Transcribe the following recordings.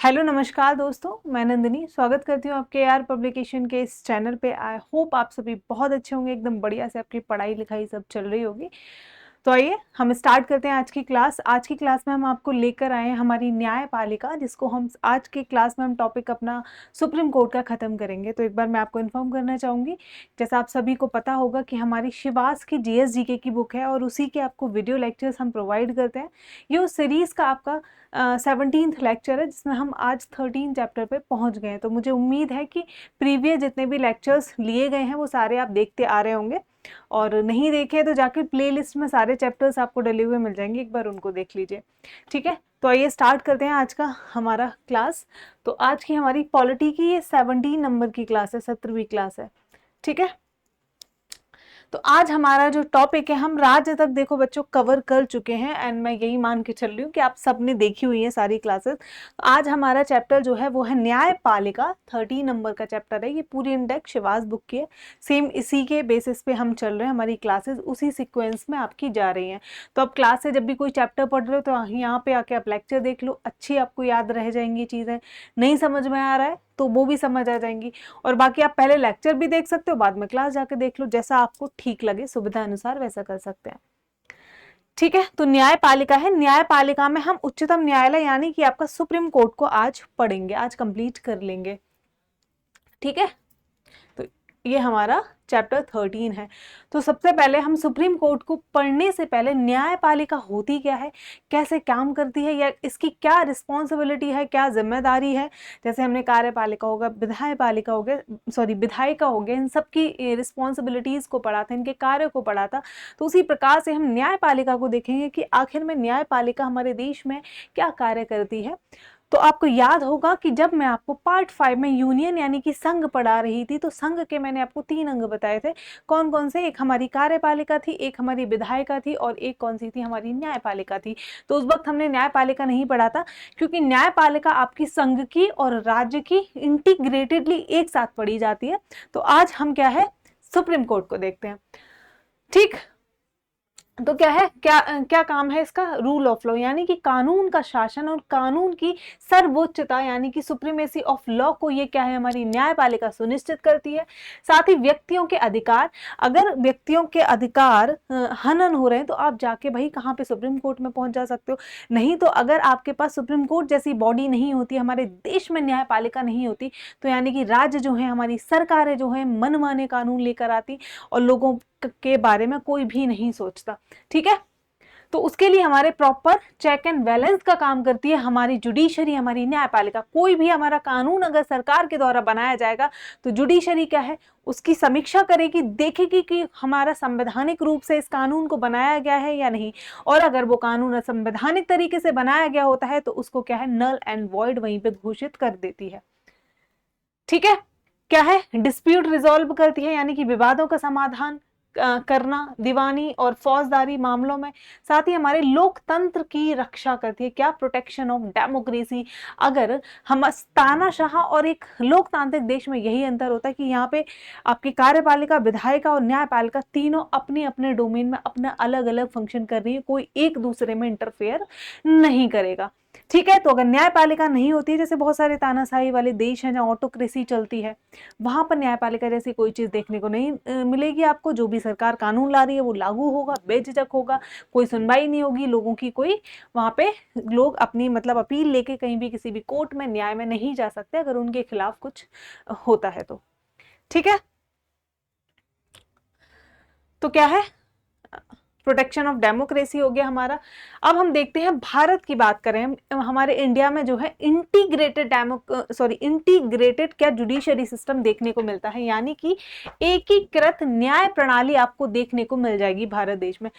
Hello नमस्कार दोस्तों, मैं नंदिनी स्वागत करती हूँ आपके यार पब्लिकेशन के इस चैनल पे। आई होप आप सभी बहुत अच्छे होंगे, एकदम बढ़िया से आपकी पढ़ाई लिखाई सब चल रही होगी। तो आइए हम स्टार्ट करते हैं आज की क्लास। आज की क्लास में हम आपको लेकर आए हैं हमारी न्यायपालिका, जिसको हम आज की क्लास में हम टॉपिक अपना सुप्रीम कोर्ट का ख़त्म करेंगे। तो एक बार मैं आपको इन्फॉर्म करना चाहूँगी, जैसा आप सभी को पता होगा कि हमारी शिवास की जीएसजीके की बुक है और उसी के आपको वीडियो लेक्चर्स हम प्रोवाइड करते हैं। ये उस सीरीज़ का आपका 17th लेक्चर है, जिसमें हम आज 13 चैप्टर पे पहुंच गए हैं। तो मुझे उम्मीद है कि प्रीवियस जितने भी लेक्चर्स लिए गए हैं वो सारे आप देखते आ रहे होंगे, और नहीं देखे तो जाकर प्लेलिस्ट में सारे चैप्टर्स आपको डले हुए मिल जाएंगे, एक बार उनको देख लीजिए। ठीक है, तो आइए स्टार्ट करते हैं आज का हमारा क्लास। तो आज की हमारी पॉलिटी की ये 17 नंबर की क्लास है, 17वीं क्लास है। ठीक है, तो आज हमारा जो टॉपिक है, हम राज्य तक देखो बच्चों कवर कर चुके हैं, एंड मैं यही मान के चल रही हूँ कि आप सबने देखी हुई है सारी क्लासेस। तो आज हमारा चैप्टर जो है वो है न्यायपालिका, 30 नंबर का चैप्टर है। ये पूरी इंडेक्स शिवास बुक की है, सेम इसी के बेसिस पे हम चल रहे हैं, हमारी क्लासेस उसी सिक्वेंस में आपकी जा रही हैं। तो अब क्लास से जब भी कोई चैप्टर पढ़ रहे हो तो यहाँ पे आके आप लेक्चर देख लो, अच्छी आपको याद रह जाएंगी चीज़ें। नहीं समझ में आ रहा है तो वो भी समझ आ जाएंगी, और बाकी आप पहले लेक्चर भी देख सकते हो, बाद में क्लास जाके देख लो, जैसा आपको ठीक लगे सुविधा अनुसार वैसा कर सकते हैं। ठीक है, तो न्यायपालिका है। न्यायपालिका में हम उच्चतम न्यायालय यानी कि आपका सुप्रीम कोर्ट को आज पढ़ेंगे, आज कंप्लीट कर लेंगे। ठीक है, तो ये हमारा चैप्टर 13 है। तो सबसे पहले हम सुप्रीम कोर्ट को पढ़ने से पहले न्यायपालिका होती क्या है, कैसे काम करती है, या इसकी क्या रिस्पॉन्सिबिलिटी है, क्या जिम्मेदारी है। जैसे हमने कार्यपालिका होगा, विधायपालिका हो गया, सॉरी विधायिका हो गया, इन सब की रिस्पॉन्सिबिलिटीज को पढ़ा था, इनके कार्य को पढ़ा था। तो उसी प्रकार से हम न्यायपालिका को देखेंगे कि आखिर में न्यायपालिका हमारे देश में क्या कार्य करती है। तो आपको याद होगा कि जब मैं आपको पार्ट 5 में यूनियन यानी कि संघ पढ़ा रही थी, तो संघ के मैंने आपको 3 अंग बताए थे। कौन कौन से? एक हमारी कार्यपालिका थी, एक हमारी विधायिका थी, और एक कौन सी थी? हमारी न्यायपालिका थी। तो उस वक्त हमने न्यायपालिका नहीं पढ़ा था, क्योंकि न्यायपालिका आपकी संघ की और राज्य की इंटीग्रेटेडली एक साथ पढ़ी जाती है। तो आज हम क्या है, सुप्रीम कोर्ट को देखते हैं। ठीक, तो क्या है, क्या काम है इसका? रूल ऑफ लॉ यानी कि कानून का शासन और कानून की सर्वोच्चता यानी कि सुप्रीमेसी ऑफ लॉ को ये क्या है, हमारी न्यायपालिका सुनिश्चित करती है। साथ ही व्यक्तियों के अधिकार, अगर व्यक्तियों के अधिकार हनन हो रहे हैं तो आप जाके भाई कहाँ पे, सुप्रीम कोर्ट में पहुंच जा सकते हो। नहीं तो अगर आपके पास सुप्रीम कोर्ट जैसी बॉडी नहीं होती, हमारे देश में न्यायपालिका नहीं होती, तो यानी कि राज्य जो है, हमारी सरकारें जो है मनमाने कानून लेकर आती और लोगों के बारे में कोई भी नहीं सोचता। ठीक है, तो उसके लिए हमारे प्रॉपर चेक एंड बैलेंस का काम करती है हमारी जुडिशरी, हमारी न्यायपालिका। कोई भी हमारा कानून अगर सरकार के द्वारा बनाया जाएगा तो जुडिशरी क्या है, उसकी समीक्षा करेगी, देखेगी कि हमारा संवैधानिक रूप से इस कानून को बनाया गया है या नहीं, और अगर वो कानून असंवैधानिक तरीके से बनाया गया होता है तो उसको क्या है, नल एंड वॉइड वहीं पे घोषित कर देती है। ठीक है, क्या है, डिस्प्यूट रिजॉल्व करती है यानी कि विवादों का समाधान करना दीवानी और फौजदारी मामलों में। साथ ही हमारे लोकतंत्र की रक्षा करती है, क्या, प्रोटेक्शन ऑफ डेमोक्रेसी। अगर हम तानाशाह और एक लोकतांत्रिक देश में यही अंतर होता है कि यहाँ पे आपकी कार्यपालिका, विधायिका और न्यायपालिका तीनों अपने अपने डोमेन में अपना अलग अलग फंक्शन कर रही है, कोई एक दूसरे में इंटरफेयर नहीं करेगा। ठीक है, तो अगर न्यायपालिका नहीं होती, जैसे बहुत सारे तानाशाही वाले देश हैं जहाँ ऑटोक्रेसी चलती है, वहां पर न्यायपालिका जैसी कोई चीज देखने को नहीं मिलेगी आपको। जो भी सरकार कानून ला रही है वो लागू होगा, बेझिझक होगा, कोई सुनवाई नहीं होगी लोगों की, कोई वहां पे लोग अपनी मतलब अपील लेके कहीं भी किसी भी कोर्ट में न्याय में नहीं जा सकते अगर उनके खिलाफ कुछ होता है तो। ठीक है, तो क्या है, प्रोटेक्शन ऑफ डेमोक्रेसी हो गया हमारा। अब हम देखते हैं भारत की बात करें, हमारे इंडिया में जो है इंटीग्रेटेड क्या जुडिशरी सिस्टम देखने को मिलता है, यानी कि एकीकृत न्याय प्रणाली आपको देखने को मिल जाएगी भारत देश में।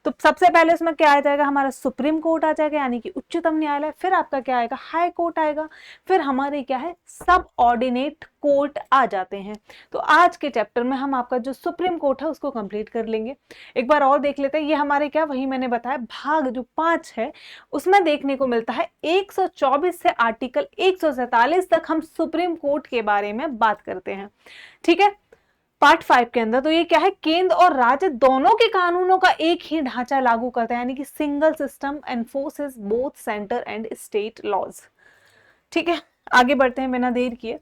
तो सबसे पहले उसमें क्या आ जाएगा, हमारा सुप्रीम कोर्ट आ जाएगा यानी कि उच्चतम न्यायालय, फिर आपका क्या आएगा, हाई कोर्ट आएगा, फिर हमारे क्या है, सब ऑर्डिनेट कोर्ट आ जाते हैं। तो आज के चैप्टर में हम आपका जो सुप्रीम कोर्ट है उसको कंप्लीट कर लेंगे। एक बार और देख लेते हैं, ये हमारे क्या, वही मैंने बताया भाग जो 5 है उसमें देखने को मिलता है 124 से आर्टिकल 147 तक हम सुप्रीम कोर्ट के बारे में बात करते हैं। ठीक है, पार्ट 5 के अंदर तो ये क्या है, केंद्र और राज्य दोनों के कानूनों का एक ही ढांचा लागू करता है, यानी कि single system enforces both centre and state laws. ठीक है, आगे बढ़ते हैं बिना देर किए।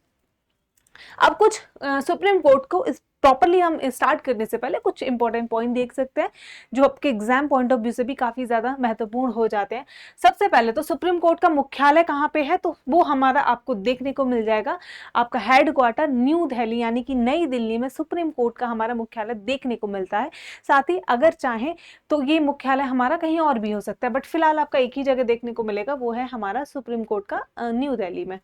अब कुछ सुप्रीम कोर्ट को प्रॉपरली हम स्टार्ट करने से पहले कुछ इंपॉर्टेंट पॉइंट देख सकते हैं जो आपके एग्जाम पॉइंट ऑफ व्यू से भी काफी ज्यादा महत्वपूर्ण हो जाते हैं। सबसे पहले तो सुप्रीम कोर्ट का मुख्यालय कहाँ पे है, तो वो हमारा आपको देखने को मिल जाएगा, आपका हेडक्वार्टर न्यू दिल्ली यानी कि नई दिल्ली में सुप्रीम कोर्ट का हमारा मुख्यालय देखने को मिलता है। साथ ही अगर चाहें तो ये मुख्यालय हमारा कहीं और भी हो सकता है, बट फिलहाल आपका एक ही जगह देखने को मिलेगा, वो है हमारा सुप्रीम कोर्ट का न्यू दिल्ली में।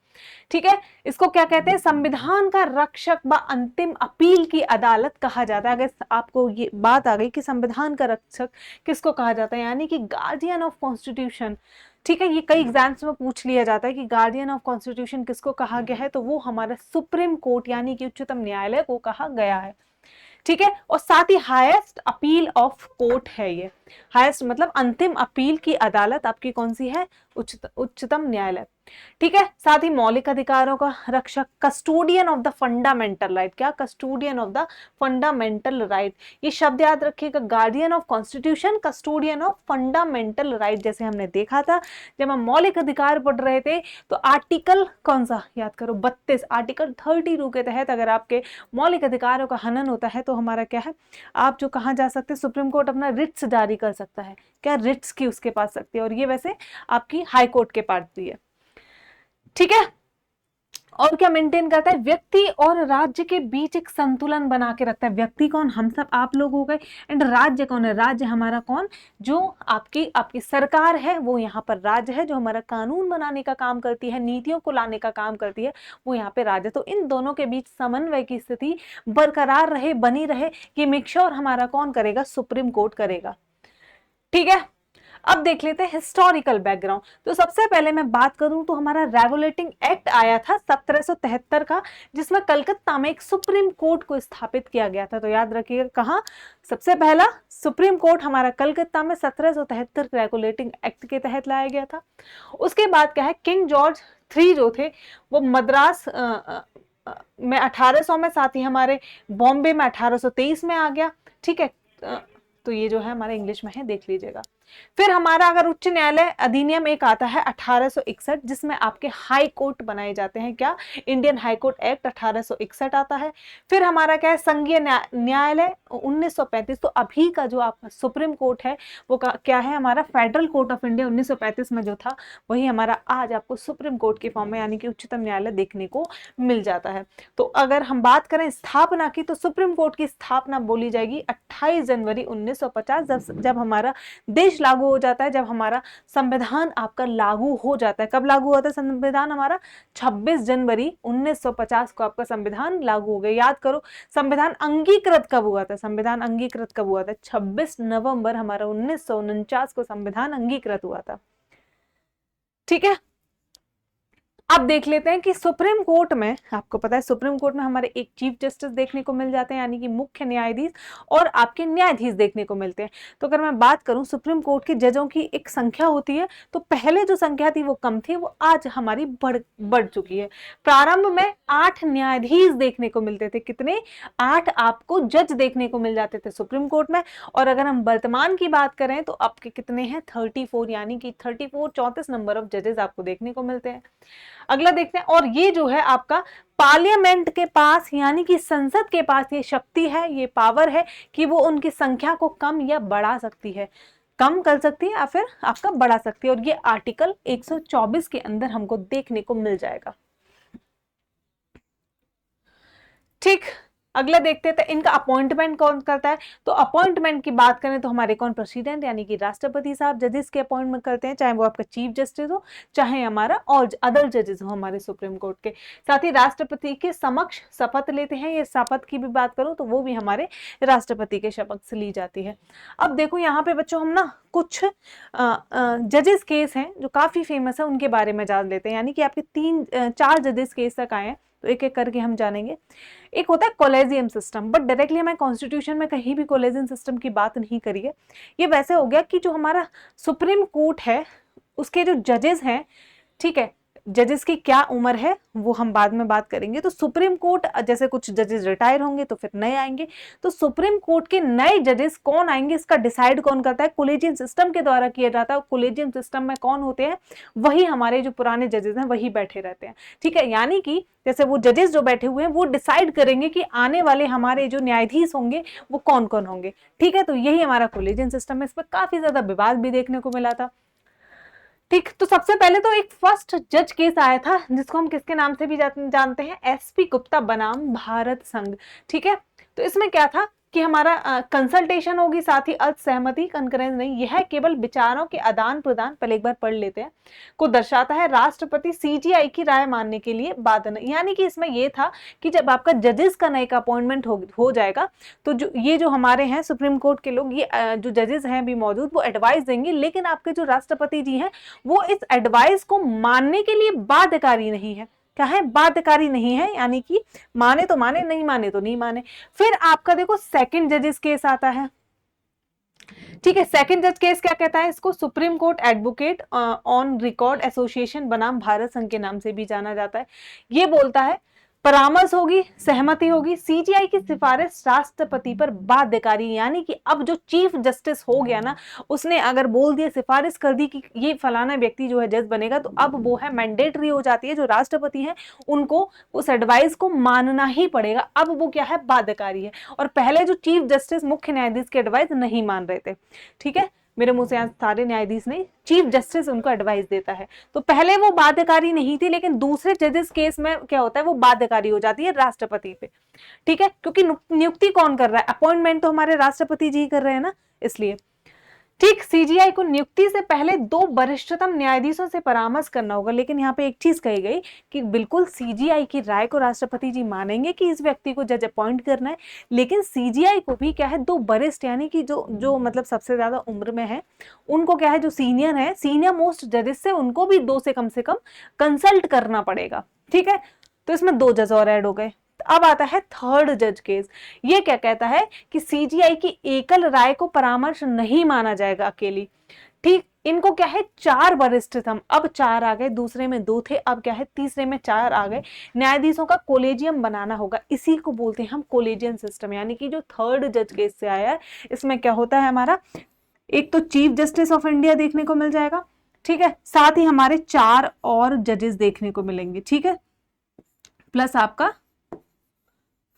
ठीक है, इसको क्या कहते हैं, संविधान का रक्षक व अंतिम अपील की अदालत कहा जाता है। अगर आपको ये बात आ गई कि संविधान का रक्षक किसको कहा जाता है, यानी कि गार्डियन ऑफ कॉन्स्टिट्यूशन। ठीक है, ये कई एग्जाम्स में पूछ लिया जाता है कि गार्डियन ऑफ कॉन्स्टिट्यूशन किसको कहा गया है, तो वो हमारा सुप्रीम कोर्ट यानी कि उच्चतम न्यायालय को कहा गया है। ठीक है, और साथ ही हाईएस्ट अपील ऑफ कोर्ट है ये। हाईएस्ट मतलब अंतिम अपील की अदालत आपकी कौन सी है, उच्चतम न्यायालय। ठीक है, साथ ही मौलिक अधिकारों का रक्षक, custodian of the fundamental right. क्या, custodian of the fundamental right. ये शब्द याद रखिएगा, guardian of constitution, custodian of fundamental right. जैसे हमने देखा था जब हम मौलिक अधिकार पढ़ रहे थे, तो आर्टिकल कौन सा याद करो, 32, आर्टिकल 32 के तहत अगर आपके मौलिक अधिकारों का हनन होता है तो हमारा क्या है, आप जो कहाँ जा सकते हैं, सुप्रीम कोर्ट अपना रिट्स जारी कर सकता है। क्या, रिट्स की उसके पास सकती है, और ये वैसे आपकी हाई कोर्ट के पास भी है। ठीक है, और क्या मेंटेन करता है, व्यक्ति और राज्य के बीच एक संतुलन बना के रखता है। व्यक्ति कौन, हम सब आप लोग हो गए, एंड राज्य कौन है, राज्य हमारा कौन, जो आपकी सरकार है, वो यहाँ पर राज्य है, जो हमारा कानून बनाने का काम करती है, नीतियों को लाने का काम करती है, वो यहाँ पे राज्य। तो इन दोनों के बीच समन्वय की स्थिति बरकरार रहे, बनी रहे, ये मेक श्योर हमारा कौन करेगा, सुप्रीम कोर्ट करेगा। ठीक है, अब देख लेते हैं हिस्टोरिकल बैकग्राउंड। तो सबसे पहले मैं बात करूं तो हमारा रेगुलेटिंग एक्ट आया था 1773 का, जिसमें कलकत्ता में एक सुप्रीम कोर्ट को स्थापित किया गया था। तो याद रखिएगा कहां, सबसे पहला सुप्रीम कोर्ट हमारा कलकत्ता में 1773 रेगुलेटिंग एक्ट के तहत लाया गया था। उसके बाद क्या है, किंग जॉर्ज 3 जो थे वो मद्रास में 1800 में, साथ ही हमारे बॉम्बे में 1823 में आ गया। ठीक है, तो ये जो है हमारे इंग्लिश में है, देख लीजिएगा। फिर हमारा अगर उच्च न्यायालय अधिनियम एक आता है 1861, जिसमें आपके हाई कोर्ट बनाए जाते हैं। क्या, इंडियन हाई कोर्ट एक्ट 1861 आता है। फिर हमारा क्या है, संघीय न्यायालय 1935। तो अभी का जो आपका सुप्रीम कोर्ट है वो क्या है, हमारा फेडरल कोर्ट ऑफ इंडिया 1935 में जो था, वही हमारा आज आपको सुप्रीम कोर्ट के फॉर्म में यानी कि उच्चतम न्यायालय देखने को मिल जाता है। तो अगर हम बात करें स्थापना की, तो सुप्रीम कोर्ट की स्थापना बोली जाएगी 28 जनवरी 1950, जब हमारा देश लागू हो जाता है, जब हमारा संविधान आपका लागू हो जाता है। कब लागू होता है संविधान हमारा, 26 जनवरी 1950 को आपका संविधान लागू हो गया। याद करो, संविधान अंगीकृत कब हुआ था, संविधान अंगीकृत कब हुआ था, 26 नवंबर हमारा 1949 को संविधान अंगीकृत हुआ था। ठीक है, अब देख लेते हैं कि सुप्रीम कोर्ट में, आपको पता है सुप्रीम कोर्ट में हमारे एक चीफ जस्टिस देखने को मिल जाते हैं, यानी कि मुख्य न्यायाधीश, और आपके न्यायाधीश देखने को मिलते हैं। तो अगर मैं बात करूं सुप्रीम कोर्ट के जजों की एक संख्या होती है, तो पहले जो संख्या थी वो कम थी, वो आज हमारी बढ़ चुकी है। प्रारंभ में 8 न्यायाधीश देखने को मिलते थे। कितने, 8 आपको जज देखने को मिल जाते थे सुप्रीम कोर्ट में। और अगर हम वर्तमान की बात करें तो आपके कितने हैं, 34, यानी कि 34 नंबर ऑफ जजेस आपको देखने को मिलते हैं। अगला देखते हैं, और ये जो है आपका पार्लियामेंट के पास यानी कि संसद के पास ये शक्ति है, ये पावर है कि वो उनकी संख्या को कम या बढ़ा सकती है, कम कर सकती है या फिर आपका बढ़ा सकती है, और ये आर्टिकल 124 के अंदर हमको देखने को मिल जाएगा। ठीक, अगला देखते हैं इनका अपॉइंटमेंट कौन करता है। तो अपॉइंटमेंट की बात करें तो हमारे कौन, प्रेसिडेंट यानी कि राष्ट्रपति साहब जजेस के अपॉइंटमेंट करते हैं, चाहे वो आपका चीफ जस्टिस हो, चाहे हमारा और अदर जजेस हो हमारे सुप्रीम कोर्ट के। साथ ही राष्ट्रपति के समक्ष शपथ लेते हैं। ये शपथ की भी बात करूं तो वो भी हमारे राष्ट्रपति के शपथ से ली जाती है। अब देखो यहाँ पे बच्चों, हम ना कुछ जजेस केस हैं जो काफी फेमस है, उनके बारे में जान लेते हैं। यानी कि आपके 4 जजेस केस तक आए हैं, तो एक एक करके हम जानेंगे। एक होता है कॉलेजियम सिस्टम, बट डायरेक्टली हमें कॉन्स्टिट्यूशन में कहीं भी कॉलेजियम सिस्टम की बात नहीं करी है। ये वैसे हो गया कि जो हमारा सुप्रीम कोर्ट है उसके जो जजेस हैं, ठीक है, जजेस की क्या उम्र है वो हम बाद में बात करेंगे। तो सुप्रीम कोर्ट, जैसे कुछ जजेस रिटायर होंगे तो फिर नए आएंगे, तो सुप्रीम कोर्ट के नए जजेस कौन आएंगे इसका डिसाइड कौन करता है? कोलेजियम सिस्टम के द्वारा किया जाता है। कोलेजियम सिस्टम में कौन होते हैं? वही हमारे जो पुराने जजेस हैं वही बैठे रहते हैं, ठीक है। यानी कि जैसे वो जजेस जो बैठे हुए हैं वो डिसाइड करेंगे कि आने वाले हमारे जो न्यायाधीश होंगे वो कौन कौन होंगे, ठीक है। तो यही हमारा कोलेजियम सिस्टम है। इस पर काफी ज्यादा विवाद भी देखने को मिला था, ठीक। तो सबसे पहले तो एक फर्स्ट जज केस आया था जिसको हम किसके नाम से भी जानते हैं? एसपी गुप्ता बनाम भारत संघ, ठीक है। तो इसमें क्या था कि हमारा कंसल्टेशन होगी, साथ ही असहमति, कंकरेंस नहीं, यह केवल विचारों के आदान प्रदान, पहले एक बार पढ़ लेते हैं, को दर्शाता है। राष्ट्रपति सीजीआई की राय मानने के लिए बाध्य नहीं। यानी कि इसमें यह था कि जब आपका जजेस का नए का अपॉइंटमेंट हो जाएगा तो ये जो हमारे हैं सुप्रीम कोर्ट के लोग, ये जो जजेस हैं अभी मौजूद, वो एडवाइस देंगे, लेकिन आपके जो राष्ट्रपति जी हैं वो इस एडवाइस को मानने के लिए बाध्यकारी नहीं है। क्या है? बाध्यकारी नहीं है, यानी कि माने तो माने, नहीं माने तो नहीं माने। फिर आपका देखो सेकंड जजेस केस आता है, ठीक है। सेकंड जज केस क्या कहता है? इसको supreme court advocate on record association बनाम भारत संघ के नाम से भी जाना जाता है। ये बोलता है परामर्श होगी, सहमति होगी, सीजीआई की सिफारिश राष्ट्रपति पर बाध्यकारी। यानी कि अब जो चीफ जस्टिस हो गया ना, उसने अगर बोल दिया, सिफारिश कर दी कि ये फलाना व्यक्ति जो है जज बनेगा, तो अब वो है मैंडेटरी हो जाती है। जो राष्ट्रपति हैं उनको उस एडवाइस को मानना ही पड़ेगा। अब वो क्या है? बाध्यकारी है। और पहले जो चीफ जस्टिस, मुख्य न्यायाधीश की एडवाइस नहीं मान रहे थे, ठीक है। मेरे मुंह से आज सारे न्यायाधीश नहीं, चीफ जस्टिस उनको एडवाइस देता है। तो पहले वो बाध्यकारी नहीं थी, लेकिन दूसरे जजेस केस में क्या होता है? वो बाध्यकारी हो जाती है राष्ट्रपति पे, ठीक है। क्योंकि नियुक्ति कौन कर रहा है? अपॉइंटमेंट तो हमारे राष्ट्रपति जी कर रहे हैं ना, इसलिए, ठीक। सीजीआई को नियुक्ति से पहले 2 वरिष्ठतम न्यायाधीशों से परामर्श करना होगा। लेकिन यहाँ पे एक चीज कही गई कि बिल्कुल सीजीआई की राय को राष्ट्रपति जी मानेंगे कि इस व्यक्ति को जज अपॉइंट करना है, लेकिन सीजीआई को भी क्या है? 2 वरिष्ठ, यानी कि जो मतलब सबसे ज्यादा उम्र में है, उनको क्या है? जो सीनियर है, सीनियर मोस्ट जजेस से, उनको भी 2 से कम कंसल्ट करना पड़ेगा, ठीक है। तो इसमें 2 जज और ऐड हो गए। अब आता है थर्ड जज केस। ये क्या कहता है कि सीजीआई की एकल राय को परामर्श नहीं माना जाएगा अकेली, ठीक। इनको क्या है? 4 वरिष्ठतम, अब 4 आ गए, दूसरे में 2 थे, अब क्या है? तीसरे में 4 आ गए। न्यायाधीशों का कोलेजियम बनाना होगा, इसी को बोलते हैं हम कोलेजियम सिस्टम। यानी कि जो थर्ड जज केस से आया है, इसमें क्या होता है हमारा? एक तो चीफ जस्टिस ऑफ इंडिया देखने को मिल जाएगा, ठीक है, साथ ही हमारे 4 और जजेस देखने को मिलेंगे, ठीक है, प्लस आपका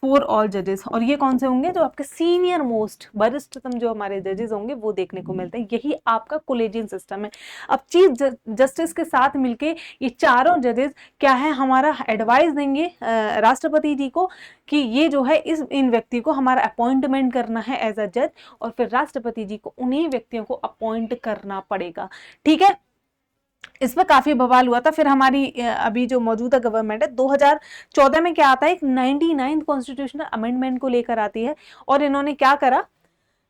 4 और जजेस। और ये कौन से होंगे? जो आपके सीनियर मोस्ट, वरिष्ठतम जो हमारे जजेस होंगे वो देखने को मिलते हैं। यही आपका कोलेजियम सिस्टम है। अब चीफ जस्टिस के साथ मिलके ये चारों जजेस क्या है? हमारा एडवाइस देंगे राष्ट्रपति जी को कि ये जो है इन व्यक्ति को हमारा अपॉइंटमेंट करना है एज अ जज, और फिर राष्ट्रपति जी को उन्हीं व्यक्तियों को अपॉइंट करना पड़ेगा, ठीक है। इस पर काफी बवाल हुआ था। फिर हमारी अभी जो मौजूदा गवर्नमेंट है 2014 में क्या आता है? एक 99th कॉन्स्टिट्यूशनल अमेंडमेंट को लेकर आती है, और इन्होंने क्या करा?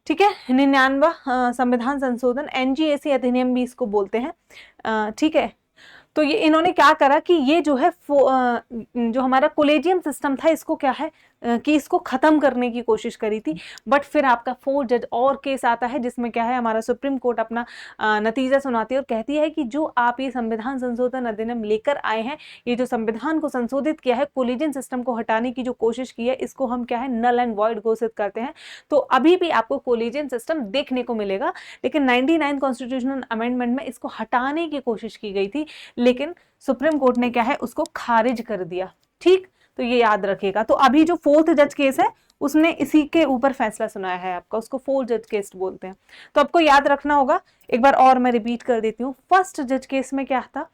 ठीक है, 99वां संविधान संशोधन, एनजीएसी अधिनियम भी इसको बोलते हैं, ठीक है। तो ये इन्होंने क्या करा कि ये जो है जो हमारा कोलेजियम सिस्टम था, इसको क्या है कि इसको खत्म करने की कोशिश करी थी। बट फिर आपका 4 जज और केस आता है, जिसमें क्या है? हमारा सुप्रीम कोर्ट अपना नतीजा सुनाती है और कहती है कि जो आप ये संविधान संशोधन अधिनियम लेकर आए हैं, ये जो संविधान को संशोधित किया है, कोलेजियम सिस्टम को हटाने की जो कोशिश की है, इसको हम क्या है? नल एंड वॉइड घोषित करते हैं। तो अभी भी आपको कोलेजियम सिस्टम देखने को मिलेगा, लेकिन 99 कॉन्स्टिट्यूशनल अमेंडमेंट में इसको हटाने की कोशिश की गई थी, लेकिन सुप्रीम कोर्ट ने क्या है? उसको खारिज कर दिया, ठीक। तो ये याद रखिएगा। तो अभी जो 4th जज केस है उसने इसी के ऊपर फैसला सुनाया है आपका, उसको 4th जज केस बोलते हैं। तो आपको याद रखना होगा, एक बार और मैं रिपीट कर देती हूँ। फर्स्ट जज केस में क्या था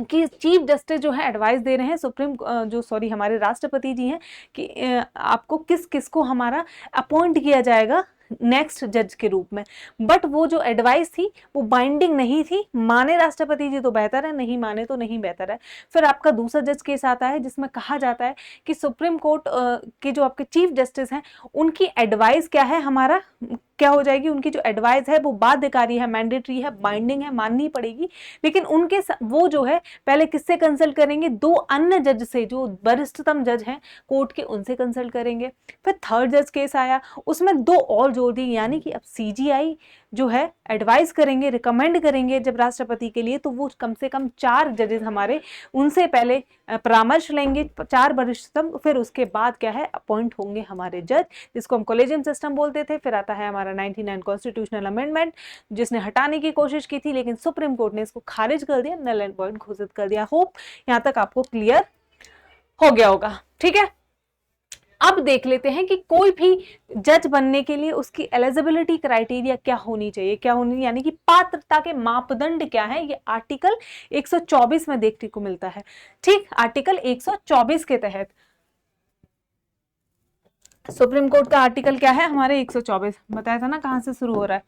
कि चीफ जस्टिस जो है एडवाइस दे रहे हैं हमारे राष्ट्रपति जी हैं कि आपको किस किस को हमारा अपॉइंट किया जाएगा नेक्स्ट जज के रूप में। बट वो जो एडवाइस थी वो बाइंडिंग नहीं थी, माने राष्ट्रपति जी तो बेहतर है, नहीं माने तो नहीं बेहतर है। फिर आपका दूसरा जज केस आता है जिसमें कहा जाता है कि सुप्रीम कोर्ट के जो आपके चीफ जस्टिस हैं उनकी एडवाइस क्या है? हमारा क्या हो जाएगी? उनकी जो एडवाइस है वो बाध्यकारी है, मैंडेटरी है, बाइंडिंग है, माननी पड़ेगी। लेकिन उनके वो जो है पहले किससे कंसल्ट करेंगे? 2 अन्य जज से, जो वरिष्ठतम जज हैं कोर्ट के, उनसे कंसल्ट करेंगे। फिर थर्ड जज केस आया, उसमें 2 और जोड़ दी, यानी कि अब सीजीआई जो है एडवाइस करेंगे, रिकमेंड करेंगे जब राष्ट्रपति के लिए, तो वो कम से कम 4 जजेस हमारे उनसे पहले परामर्श लेंगे, 4 वरिष्ठतम, फिर उसके बाद क्या है अपॉइंट होंगे हमारे जज, जिसको हम कॉलेजियम सिस्टम बोलते थे। फिर आता है हमारा 99 कॉन्स्टिट्यूशनल अमेंडमेंट, जिसने हटाने की कोशिश की थी, लेकिन सुप्रीम कोर्ट ने इसको खारिज कर दिया, नल एंड वॉइड घोषित कर दिया। होप यहां तक आपको क्लियर हो गया होगा, ठीक है। अब देख लेते हैं कि कोई भी जज बनने के लिए उसकी एलिजिबिलिटी क्राइटेरिया क्या होनी चाहिए, क्या होनी, यानी कि पात्रता के मापदंड क्या है। ये आर्टिकल 124 में देखने को मिलता है, ठीक। आर्टिकल 124 के तहत सुप्रीम कोर्ट का आर्टिकल क्या है हमारे 124, बताया था ना कहां से शुरू हो रहा है।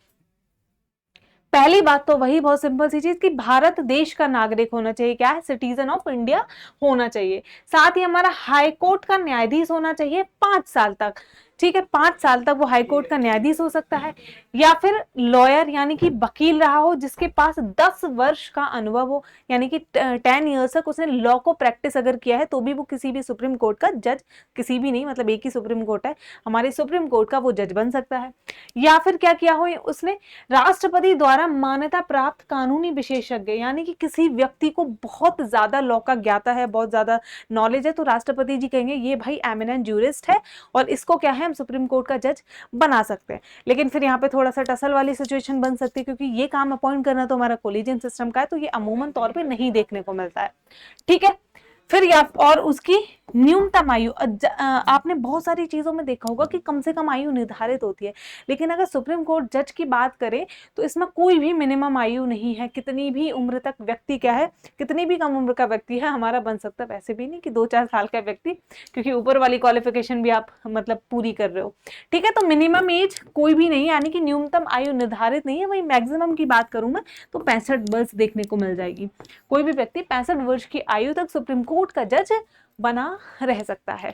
पहली बात तो वही बहुत सिंपल सी चीज कि भारत देश का नागरिक होना चाहिए, क्या है, सिटीजन ऑफ इंडिया होना चाहिए। साथ ही हमारा हाई कोर्ट का न्यायाधीश होना चाहिए 5 साल तक, ठीक है। 5 साल तक वो हाई कोर्ट का न्यायाधीश हो सकता है, या फिर लॉयर यानी कि वकील रहा हो जिसके पास 10 वर्ष का अनुभव हो, यानी कि 10 ईयर्स तक उसने लॉ को प्रैक्टिस अगर किया है, तो भी वो किसी भी सुप्रीम कोर्ट का जज, किसी भी नहीं, मतलब एक ही सुप्रीम कोर्ट है, हमारे सुप्रीम कोर्ट का वो जज बन सकता है। या फिर क्या किया हो उसने, राष्ट्रपति द्वारा मान्यता प्राप्त कानूनी विशेषज्ञ, यानी कि किसी व्यक्ति को बहुत ज्यादा लॉ का ज्ञाता है, बहुत ज्यादा नॉलेज है, तो राष्ट्रपति जी कहेंगे ये भाई एमिनेंट ज्यूरिस्ट है और इसको क्या है हम सुप्रीम कोर्ट का जज बना सकते हैं। लेकिन फिर यहाँ पे थोड़ा सा टसल वाली सिचुएशन बन सकती है, क्योंकि ये काम अपॉइंट करना तो हमारा कॉलेजियम सिस्टम का है, तो ये अमूमन तौर पे नहीं देखने को मिलता है, ठीक है। फिर या और उसकी न्यूनतम आयु, आपने बहुत सारी चीजों में देखा होगा कि कम से कम आयु निर्धारित होती है, लेकिन अगर सुप्रीम कोर्ट जज की बात करें तो इसमें कोई भी मिनिमम आयु नहीं है। कितनी भी उम्र तक व्यक्ति क्या है, कितनी भी कम उम्र का व्यक्ति है हमारा बन सकता है, वैसे भी नहीं कि 2-4 साल का व्यक्ति, क्योंकि ऊपर वाली क्वालिफिकेशन भी आप मतलब पूरी कर रहे हो, ठीक है। तो मिनिमम एज कोई भी नहीं, यानी कि न्यूनतम आयु निर्धारित नहीं है। वही मैक्सिमम की बात करूं मैं तो 65 वर्ष देखने को मिल जाएगी। कोई भी व्यक्ति 65 वर्ष की आयु तक सुप्रीम कोर्ट का जज बना रह सकता है,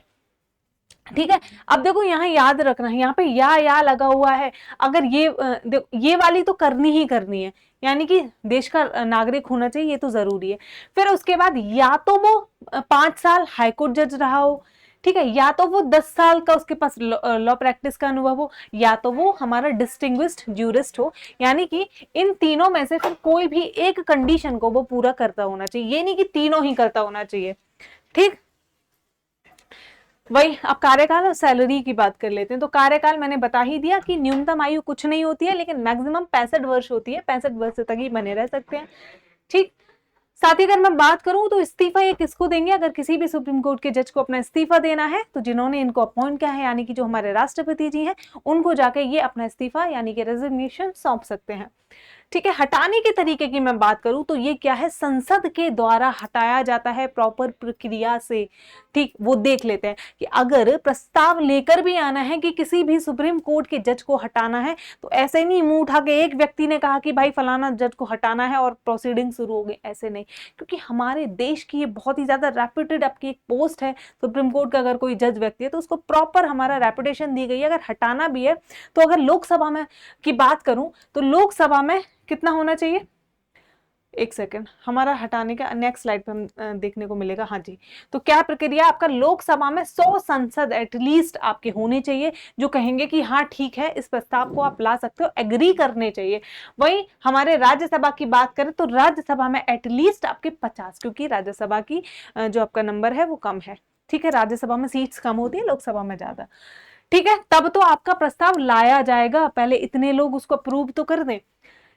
ठीक है। अब देखो यहाँ याद रखना है, यहाँ पे या लगा हुआ है, अगर ये वाली तो करनी ही करनी है, यानी कि देश का नागरिक होना चाहिए, ये तो जरूरी है। फिर उसके बाद या तो वो 5 साल हाईकोर्ट जज रहा हो, ठीक है, या तो वो 10 साल का उसके पास लॉ प्रैक्टिस का अनुभव हो, या तो वो हमारा डिस्टिंग्विश्ड ज्यूरिस्ट हो, यानी कि इन तीनों में से फिर कोई भी एक कंडीशन को वो पूरा करता होना चाहिए, ये नहीं कि तीनों ही करता होना चाहिए, ठीक। वही अब कार्यकाल और सैलरी की बात कर लेते हैं। तो कार्यकाल मैंने बता ही दिया कि न्यूनतम आयु कुछ नहीं होती है, लेकिन मैक्सिमम 65 वर्ष होती है, 65 वर्ष तक ही बने रह सकते हैं, ठीक। साथ ही अगर मैं बात करूं तो इस्तीफा ये किसको देंगे, अगर किसी भी सुप्रीम कोर्ट के जज को अपना इस्तीफा देना है तो जिन्होंने इनको अपॉइंट किया है, यानी कि जो हमारे राष्ट्रपति जी हैं, उनको जाके ये अपना इस्तीफा यानी कि रेजिग्नेशन सौंप सकते हैं, ठीक है। हटाने के तरीके की मैं बात करूं तो ये क्या है, संसद के द्वारा हटाया जाता है प्रॉपर प्रक्रिया से, ठीक। वो देख लेते हैं कि अगर प्रस्ताव लेकर भी आना है कि किसी भी सुप्रीम कोर्ट के जज को हटाना है, तो ऐसे नहीं मुंह उठा के एक व्यक्ति ने कहा कि भाई फलाना जज को हटाना है और प्रोसीडिंग शुरू हो गई, ऐसे नहीं। क्योंकि हमारे देश की ये बहुत ही ज्यादा रेप्यूटेड आपकी एक पोस्ट है, सुप्रीम कोर्ट का अगर कोई जज व्यक्ति है तो उसको प्रॉपर हमारा रेपुटेशन दी गई है। अगर हटाना भी है तो अगर लोकसभा में की बात करूं तो लोकसभा में कितना होना चाहिए, एक सेकंड, हमारा हटाने का नेक्स्ट स्लाइड पे हम देखने को मिलेगा, हाँ जी। तो क्या प्रक्रिया, आपका लोकसभा में 100 सांसद एटलीस्ट आपके होने चाहिए जो कहेंगे कि हाँ ठीक है इस प्रस्ताव को आप ला सकते हो, एग्री करने चाहिए। वही हमारे राज्यसभा की बात करें तो राज्यसभा में एटलीस्ट आपके 50, क्योंकि राज्यसभा की जो आपका नंबर है वो कम है, ठीक है। राज्यसभा में सीट्स कम होती है, लोकसभा में ज्यादा, ठीक है। तब तो आपका प्रस्ताव लाया जाएगा, पहले इतने लोग उसको अप्रूव तो कर दें,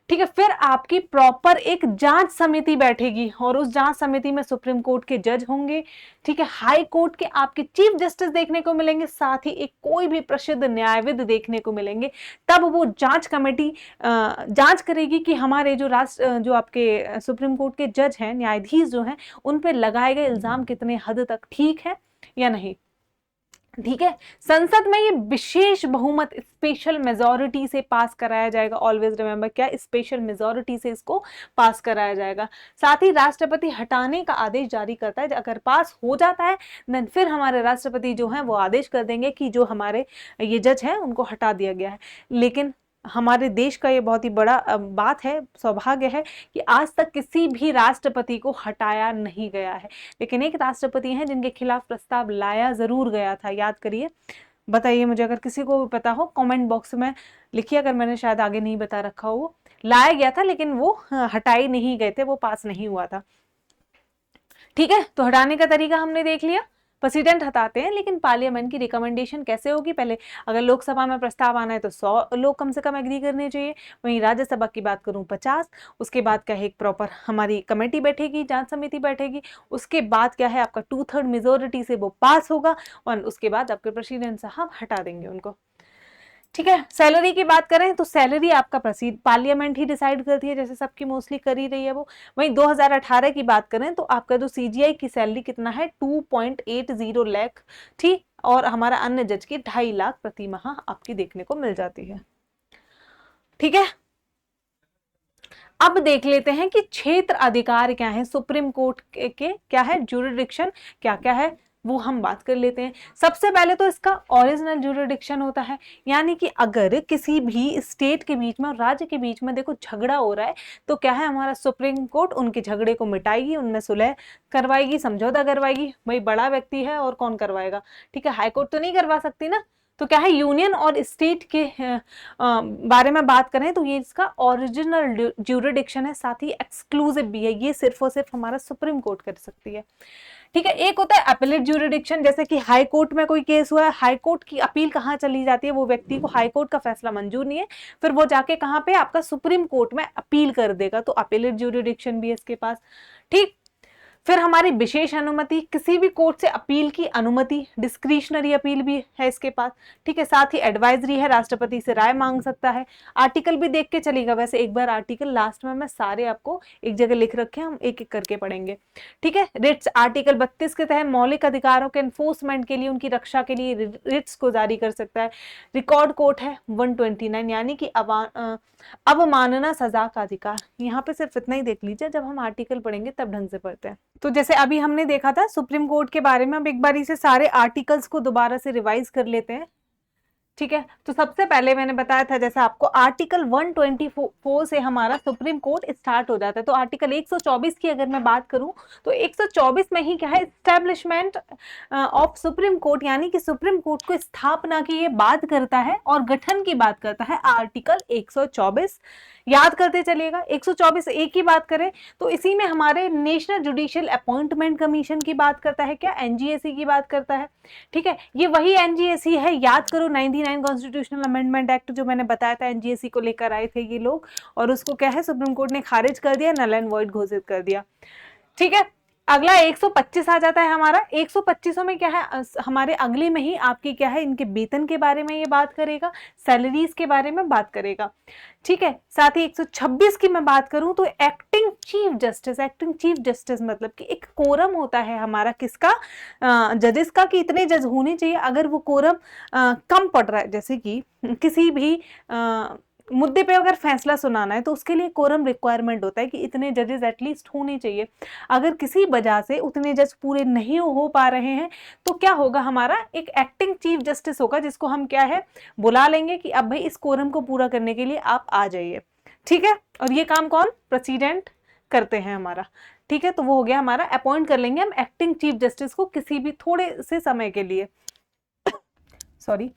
ठीक है। फिर आपकी प्रॉपर एक जांच समिति बैठेगी और उस जांच समिति में सुप्रीम कोर्ट के जज होंगे, ठीक है। हाई कोर्ट के आपके चीफ जस्टिस देखने को मिलेंगे, साथ ही एक कोई भी प्रसिद्ध न्यायविद देखने को मिलेंगे। तब वो जांच कमेटी जांच करेगी कि हमारे जो आपके सुप्रीम कोर्ट के जज हैं, न्यायाधीश जो हैं, उन पे लगाए गए इल्जाम कितने हद तक ठीक है या नहीं, ठीक है। संसद में ये विशेष बहुमत स्पेशल मेजॉरिटी से पास कराया जाएगा, ऑलवेज रिमेंबर, क्या स्पेशल मेजॉरिटी से इसको पास कराया जाएगा। साथ ही राष्ट्रपति हटाने का आदेश जारी करता है, अगर पास हो जाता है देन फिर हमारे राष्ट्रपति जो हैं वो आदेश कर देंगे कि जो हमारे ये जज हैं उनको हटा दिया गया है। लेकिन हमारे देश का ये बहुत ही बड़ा बात है, सौभाग्य है कि आज तक किसी भी राष्ट्रपति को हटाया नहीं गया है। लेकिन एक राष्ट्रपति हैं जिनके खिलाफ प्रस्ताव लाया जरूर गया था, याद करिए, बताइए मुझे, अगर किसी को भी पता हो कमेंट बॉक्स में लिखिए, अगर मैंने शायद आगे नहीं बता रखा हो। लाया गया था लेकिन वो हटाए नहीं गए थे, वो पास नहीं हुआ था। ठीक है, तो हटाने का तरीका हमने देख लिया, प्रेसिडेंट हटाते हैं, लेकिन पार्लियामेंट की रिकमेंडेशन कैसे होगी? पहले अगर लोकसभा में प्रस्ताव आना है तो 100 लोग कम से कम एग्री करने चाहिए, वहीं राज्यसभा की बात करूं 50, उसके बाद क्या है एक प्रॉपर हमारी कमेटी बैठेगी, जांच समिति बैठेगी, उसके बाद क्या है आपका 2/3 मेजोरिटी से वो पास होगा, और उसके बाद आपके प्रेसिडेंट साहब हटा देंगे उनको। ठीक है, सैलरी की बात करें तो सैलरी आपका पार्लियामेंट ही डिसाइड करती है, जैसे सबकी मोस्टली कर ही रही है वो। वहीं 2018 की बात करें तो आपका जो सीजीआई की सैलरी कितना है 2.80 लाख, ठीक, और हमारा अन्य जज की 2.5 लाख प्रति माह आपकी देखने को मिल जाती है। ठीक है, अब देख लेते हैं कि क्षेत्र अधिकार क्या है, सुप्रीम कोर्ट के क्या है ज्यूरिडिक्शन क्या क्या है, वो हम बात कर लेते हैं। सबसे पहले तो इसका ओरिजिनल ज्यूरिडिक्शन होता है, यानी कि अगर किसी भी स्टेट के बीच में और राज्य के बीच में देखो झगड़ा हो रहा है तो क्या है हमारा सुप्रीम कोर्ट उनके झगड़े को मिटाएगी, उनमें सुलह करवाएगी, समझौता करवाएगी। भाई बड़ा व्यक्ति है और कौन करवाएगा? ठीक है, हाईकोर्ट तो नहीं करवा सकती ना। तो क्या है यूनियन और स्टेट के बारे में बात करें तो ये इसका ओरिजिनल ज्यूरिडिक्शन है, साथ ही एक्सक्लूसिव भी है, ये सिर्फ और सिर्फ हमारा सुप्रीम कोर्ट कर सकती है। ठीक है, एक होता है अपीलेट ज्यूरिडिक्शन, जैसे कि हाई कोर्ट में कोई केस हुआ है, हाई कोर्ट की अपील कहाँ चली जाती है? वो व्यक्ति को हाई कोर्ट का फैसला मंजूर नहीं है, फिर वो जाके कहाँ पे आपका सुप्रीम कोर्ट में अपील कर देगा, तो अपीलेट ज्यूरिडिक्शन भी है इसके पास। ठीक, फिर हमारी विशेष अनुमति, किसी भी कोर्ट से अपील की अनुमति, डिस्क्रिशनरी अपील भी है इसके पास। ठीक है, साथ ही एडवाइजरी है, राष्ट्रपति से राय मांग सकता है। आर्टिकल भी देख के चलेगा, वैसे एक बार आर्टिकल लास्ट में मैं सारे आपको एक जगह लिख रखे हैं, हम एक एक करके पढ़ेंगे। ठीक है, रिट्स आर्टिकल 32 के तहत मौलिक अधिकारों के एनफोर्समेंट के लिए, उनकी रक्षा के लिए रिट्स को जारी कर सकता है। रिकॉर्ड कोर्ट है 129, यानी कि अवमानना सजा का अधिकार। यहाँ पे सिर्फ इतना ही देख लीजिए, जब हम आर्टिकल पढ़ेंगे तब ढंग से पढ़ते हैं। तो जैसे अभी हमने देखा था सुप्रीम कोर्ट के बारे में, अब एक बार इसे सारे आर्टिकल्स को दोबारा से रिवाइज कर लेते हैं। ठीक है, तो सबसे पहले मैंने बताया था जैसे आपको आर्टिकल 124 से हमारा सुप्रीम कोर्ट स्टार्ट हो जाता है। तो आर्टिकल 124 की अगर मैं बात करूं तो 124 में ही क्या है एस्टेब्लिशमेंट ऑफ सुप्रीम कोर्ट, यानी कि सुप्रीम कोर्ट को स्थापना की ये बात करता है और गठन की बात करता है आर्टिकल 124। याद करते चलिएगा। 124 ए की बात करें तो इसी में हमारे नेशनल जुडिशियल अपॉइंटमेंट कमीशन की बात करता है, क्या एनजीएसी की बात करता है। ठीक है, ये वही एनजीएसी है, याद करो 99 कॉन्स्टिट्यूशनल अमेंडमेंट एक्ट जो मैंने बताया था, एनजीएसी को लेकर आए थे ये लोग, और उसको क्या है सुप्रीम कोर्ट ने खारिज कर दिया, नल एंड वॉइड घोषित कर दिया। ठीक है, अगला 125 आ जाता है हमारा। 125 में क्या है हमारे अगले में ही आपकी क्या है इनके वेतन के बारे में ये बात करेगा, सैलरीज के बारे में बात करेगा। ठीक है, साथ ही 126 की मैं बात करूं तो acting chief justice, acting chief justice मतलब कि एक कोरम होता है हमारा किसका, जजेस का, कि इतने जज होने चाहिए। अगर वो कोरम कम पड़ रहा है, जैसे कि किसी भी मुद्दे पे अगर फैसला सुनाना है तो उसके लिए कोरम रिक्वायरमेंट होता है कि इतने जजेस एटलीस्ट होने चाहिए। अगर किसी वजह से उतने जज पूरे नहीं हो पा रहे हैं तो क्या होगा, हमारा एक एक्टिंग चीफ जस्टिस होगा जिसको हम क्या है बुला लेंगे कि अब भाई इस कोरम को पूरा करने के लिए आप आ जाइए। ठीक है, और ये काम कौन, प्रेसिडेंट करते हैं हमारा। ठीक है, तो वो हो गया हमारा, अपॉइंट कर लेंगे हम एक्टिंग चीफ जस्टिस को किसी भी थोड़े से समय के लिए। सॉरी,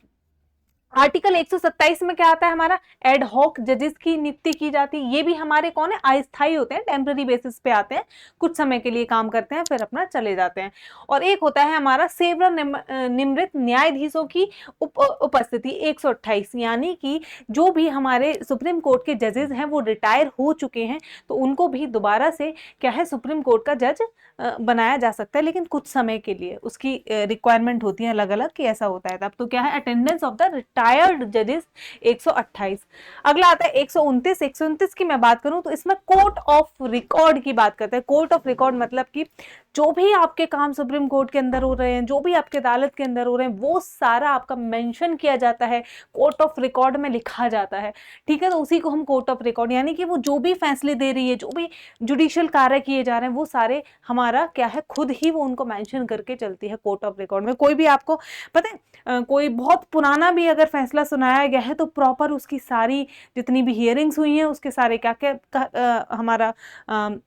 आर्टिकल 127 में क्या आता है हमारा, एड हॉक जजेस की नियुक्ति की जाती है। ये भी हमारे कौन है, अस्थायी होते हैं, टेम्पररी बेसिस पे आते हैं, कुछ समय के लिए काम करते हैं फिर अपना चले जाते हैं। और एक होता है हमारा सेवानिवृत्त न्यायाधीशों की उपस्थिति 128, यानी कि जो भी हमारे सुप्रीम कोर्ट के जजेस हैं वो रिटायर हो चुके हैं तो उनको भी दोबारा से क्या है सुप्रीम कोर्ट का जज बनाया जा सकता है, लेकिन कुछ समय के लिए उसकी रिक्वायरमेंट होती है अलग अलग कि ऐसा होता है तब। तो क्या है, अटेंडेंस ऑफ द रिटायर्ड जजेस 128। अगला आता है 129। 129 की मैं बात करूं तो इसमें कोर्ट ऑफ रिकॉर्ड की बात करते हैं। कोर्ट ऑफ रिकॉर्ड मतलब कि जो भी आपके काम सुप्रीम कोर्ट के अंदर हो रहे हैं, जो भी आपके अदालत के अंदर हो रहे हैं, वो सारा आपका मेंशन किया जाता है, कोर्ट ऑफ रिकॉर्ड में लिखा जाता है। ठीक है, तो उसी को हम कोर्ट ऑफ रिकॉर्ड, यानी कि वो जो भी फैसले दे रही है, जो भी जुडिशियल कार्य किए जा रहे हैं, वो सारे हमारा क्या है खुद ही वो उनको मेंशन करके चलती है कोर्ट ऑफ रिकॉर्ड में। कोई भी आपको पता है कोई बहुत पुराना भी अगर फैसला सुनाया गया है तो प्रॉपर उसकी सारी जितनी भी हियरिंग्स हुई हैं, उसके सारे क्या क्या हमारा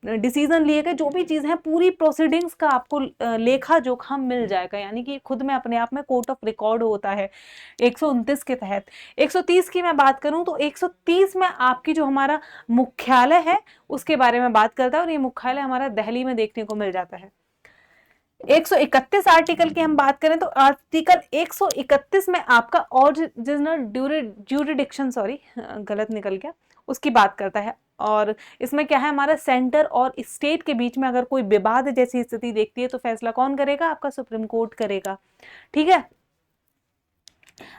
डिसीजन लिए गए, जो भी चीज़ है पूरी प्रोसीडिंग प्रोसीडिंग्स का आपको लेखा जोखा मिल जाएगा, यानी कि खुद में अपने आप में कोर्ट ऑफ रिकॉर्ड होता है 129 के तहत। 130 की मैं बात करूं तो 130 में आपकी जो हमारा मुख्यालय है उसके बारे में बात करता है, और ये मुख्यालय हमारा दिल्ली में देखने को मिल जाता है। 131 आर्टिकल की हम बात करें तो आर्टिकल 131 में आपका ओरिजिनल ज्यूरिडिक्शन, सॉरी गलत निकल गया, उसकी बात करता है। और इसमें क्या है, हमारा सेंटर और स्टेट के बीच में अगर कोई विवाद जैसी स्थिति देखती है तो फैसला कौन करेगा, आपका सुप्रीम कोर्ट करेगा। ठीक है,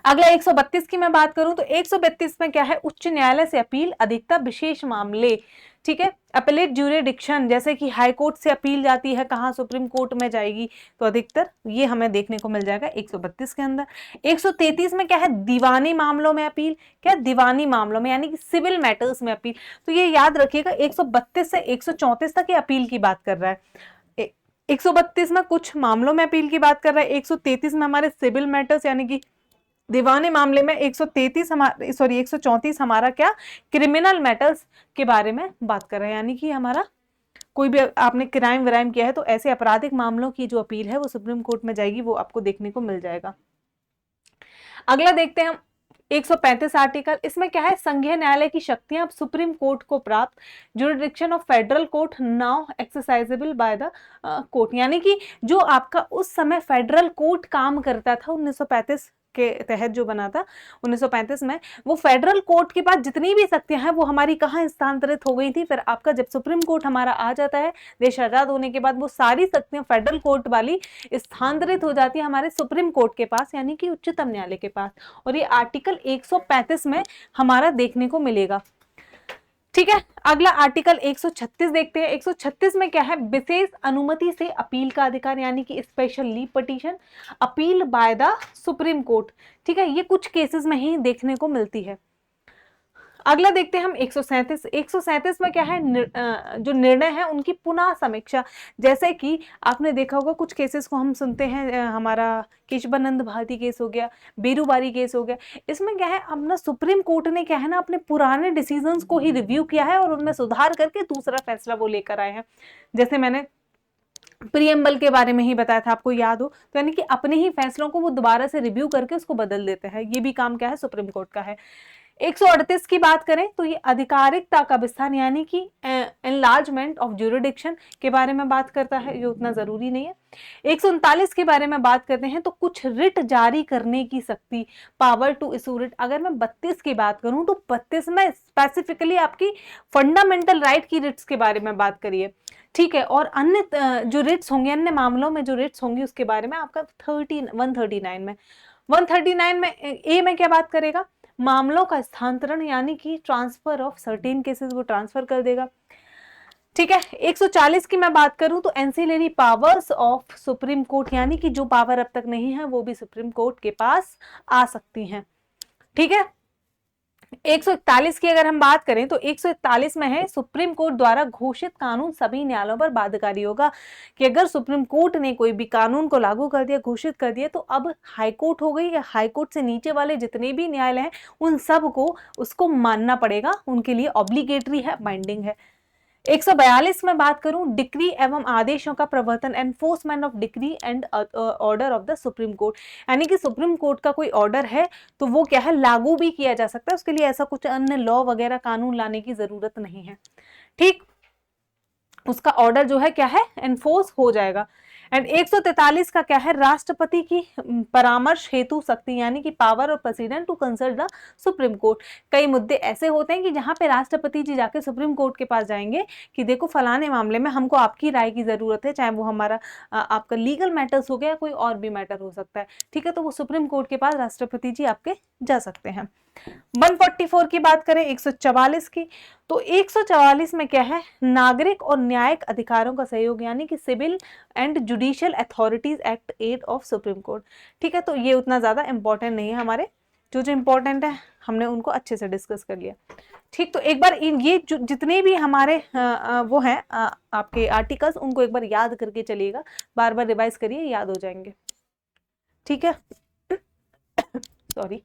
अगला 132 की मैं बात करूं तो 132 में क्या है, उच्च न्यायालय से अपील, अधिकतर विशेष मामले। ठीक है, अपीलेट ज्यूरिडिक्शन, जैसे कि हाई कोर्ट से अपील जाती है कहां, सुप्रीम कोर्ट में जाएगी, तो अधिकतर ये हमें देखने को मिल जाएगा 132 के अंदर। 133 में क्या है, दीवानी मामलों में अपील, क्या दीवानी मामलों में यानी कि सिविल मैटर्स में अपील। तो ये याद रखिएगा 132 से 134 तक ये अपील की बात कर रहा है। 132 में कुछ मामलों में अपील की बात कर रहा है, 133 में हमारे सिविल मैटर्स यानी कि दीवानी मामले में, 134 हमारा क्या, क्रिमिनल मैटर्स के बारे में बात कर रहे हैं, यानी कि हमारा कोई भी आपने क्राइम व्राइम किया है तो ऐसे आपराधिक मामलों की जो अपील है वो सुप्रीम कोर्ट में जाएगी, वो आपको देखने को मिल जाएगा। अगला देखते हैं हम 135 आर्टिकल। इसमें क्या है, संघीय न्यायालय की शक्तियां अब सुप्रीम कोर्ट को प्राप्त, jurisdiction of federal court now exercisable by the court, यानी कि जो आपका उस समय फेडरल कोर्ट काम करता था 1935 के तहत जो बना था 1935 में, वो फेडरल कोर्ट के पास जितनी भी शक्तियां हैं वो हमारी कहाँ स्थानांतरित हो गई थी। फिर आपका जब सुप्रीम कोर्ट हमारा आ जाता है देश आजाद होने के बाद, वो सारी शक्तियां फेडरल कोर्ट वाली स्थानांतरित हो जाती है हमारे सुप्रीम कोर्ट के पास, यानी कि उच्चतम न्यायालय के पास, और ये आर्टिकल 135 में हमारा देखने को मिलेगा। ठीक है, अगला आर्टिकल 136 देखते हैं। 136 में क्या है, विशेष अनुमति से अपील का अधिकार, यानी कि special leave petition, appeal by the supreme court. ठीक है, ये कुछ केसेस में ही देखने को मिलती है। अगला देखते हैं हम 137। 137 में क्या है, जो निर्णय है उनकी पुनः समीक्षा, जैसे कि आपने देखा होगा कुछ केसेस को हम सुनते हैं, हमारा केशवानंद भारती केस हो गया, बेरूबारी केस हो गया। इसमें क्या है, अपना सुप्रीम कोर्ट ने क्या है ना, अपने पुराने डिसीजंस को ही रिव्यू किया है और उनमें सुधार करके दूसरा फैसला वो लेकर आए हैं। जैसे मैंने प्रियम्बल के बारे में ही बताया था, आपको याद हो, तो यानी कि अपने ही फैसलों को वो दोबारा से रिव्यू करके उसको बदल देते हैं। ये भी काम क्या है, सुप्रीम कोर्ट का है। 138 की बात करें तो ये आधिकारिकता का विस्तार, यानी कि एनलार्जमेंट ऑफ ज्यूरिडिक्शन के बारे में बात करता है, ये उतना जरूरी नहीं है। 139 के बारे में बात करते हैं तो कुछ रिट जारी करने की शक्ति, पावर टू इशू रिट। अगर मैं 32 की बात करूं तो 32 में स्पेसिफिकली आपकी फंडामेंटल राइट की रिट्स के बारे में बात करिए। ठीक है, और अन्य जो रिट्स होंगे, अन्य मामलों में जो रिट्स होंगी उसके बारे में आपका 139 में 139 में ए में क्या बात करेगा, मामलों का स्थानांतरण, यानी कि ट्रांसफर ऑफ सर्टेन केसेस, वो ट्रांसफर कर देगा। ठीक है, 140 की मैं बात करूं तो ancillary powers of supreme court, यानी कि जो पावर अब तक नहीं है वो भी सुप्रीम कोर्ट के पास आ सकती हैं। ठीक है, 141 की अगर हम बात करें तो 141 में है, सुप्रीम कोर्ट द्वारा घोषित कानून सभी न्यायालयों पर बाध्यकारी होगा, कि अगर सुप्रीम कोर्ट ने कोई भी कानून को लागू कर दिया, घोषित कर दिया, तो अब हाई कोर्ट हो गई या हाई कोर्ट से नीचे वाले जितने भी न्यायालय हैं उन सब को उसको मानना पड़ेगा, उनके लिए ऑब्लिगेटरी है, बाइंडिंग है। 142 में बात करूं, डिक्री एवं आदेशों का प्रवर्तन, enforcement of decree and order of the supreme court, यानी कि सुप्रीम कोर्ट का कोई ऑर्डर है तो वो क्या है, लागू भी किया जा सकता है, उसके लिए ऐसा कुछ अन्य लॉ वगैरह कानून लाने की जरूरत नहीं है। ठीक, उसका ऑर्डर जो है क्या है, एनफोर्स हो जाएगा। एंड 143 का क्या है, राष्ट्रपति की परामर्श हेतु शक्ति, यानी कि पावर और president to consult the supreme court. कई मुद्दे ऐसे होते हैं कि जहां पे राष्ट्रपति जी जाके सुप्रीम कोर्ट के पास जाएंगे कि देखो फलाने मामले में हमको आपकी राय की जरूरत है, चाहे वो हमारा आपका लीगल मैटर्स हो गया, कोई और भी मैटर हो सकता है। ठीक है, तो वो सुप्रीम कोर्ट के पास राष्ट्रपति जी आपके जा सकते हैं। 144 की बात करें 144 की, तो 144 में क्या है, नागरिक और न्यायिक अधिकारों का सहयोग, यानी कि civil and judicial authorities act 8 of supreme court. ठीक है, तो ये उतना ज्यादा इंपॉर्टेंट नहीं है, हमारे जो इंपॉर्टेंट है हमने उनको अच्छे से डिस्कस कर लिया। ठीक, तो एक बार ये जितने भी हमारे वो हैं आपके आर्टिकल्स, उनको एक बार याद करके चलिएगा, बार बार रिवाइज करिए, याद हो जाएंगे। ठीक है, सॉरी।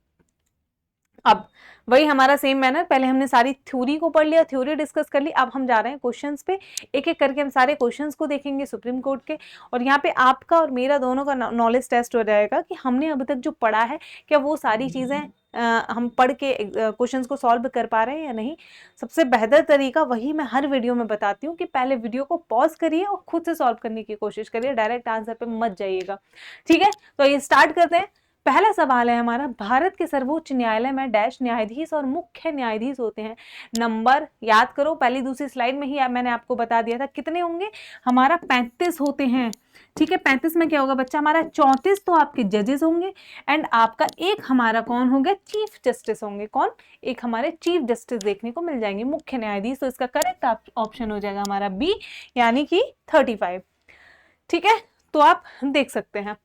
अब वही हमारा सेम मैनर, पहले हमने सारी थ्योरी को पढ़ लिया, थ्योरी डिस्कस कर ली, अब हम जा रहे हैं क्वेश्चंस पे, एक एक करके हम सारे क्वेश्चंस को देखेंगे सुप्रीम कोर्ट के। और यहाँ पे आपका और मेरा दोनों का नॉलेज टेस्ट हो जाएगा कि हमने अभी तक जो पढ़ा है क्या वो सारी चीज़ें हम पढ़ के क्वेश्चंस को सॉल्व कर पा रहे हैं या नहीं। सबसे बेहतर तरीका वही मैं हर वीडियो में बताती हूँ कि पहले वीडियो को पॉज करिए और खुद से सॉल्व करने की कोशिश करिए, डायरेक्ट आंसर पे मत जाइएगा। ठीक है, तो ये स्टार्ट करते हैं। पहला सवाल है हमारा, भारत के सर्वोच्च न्यायालय में डैश न्यायाधीश और मुख्य न्यायाधीश होते हैं। नंबर याद करो, पहली दूसरी स्लाइड में ही मैंने आपको बता दिया था कितने होंगे, हमारा 35 होते हैं। ठीक है, 35 में क्या होगा बच्चा हमारा, 34 तो आपके जजेस होंगे एंड आपका एक हमारा कौन होगा, चीफ जस्टिस होंगे। कौन, एक हमारे चीफ जस्टिस देखने को मिल जाएंगे, मुख्य न्यायाधीश। तो इसका करेक्ट ऑप्शन हो जाएगा हमारा बी, यानी कि 35। ठीक है, तो आप देख सकते हैं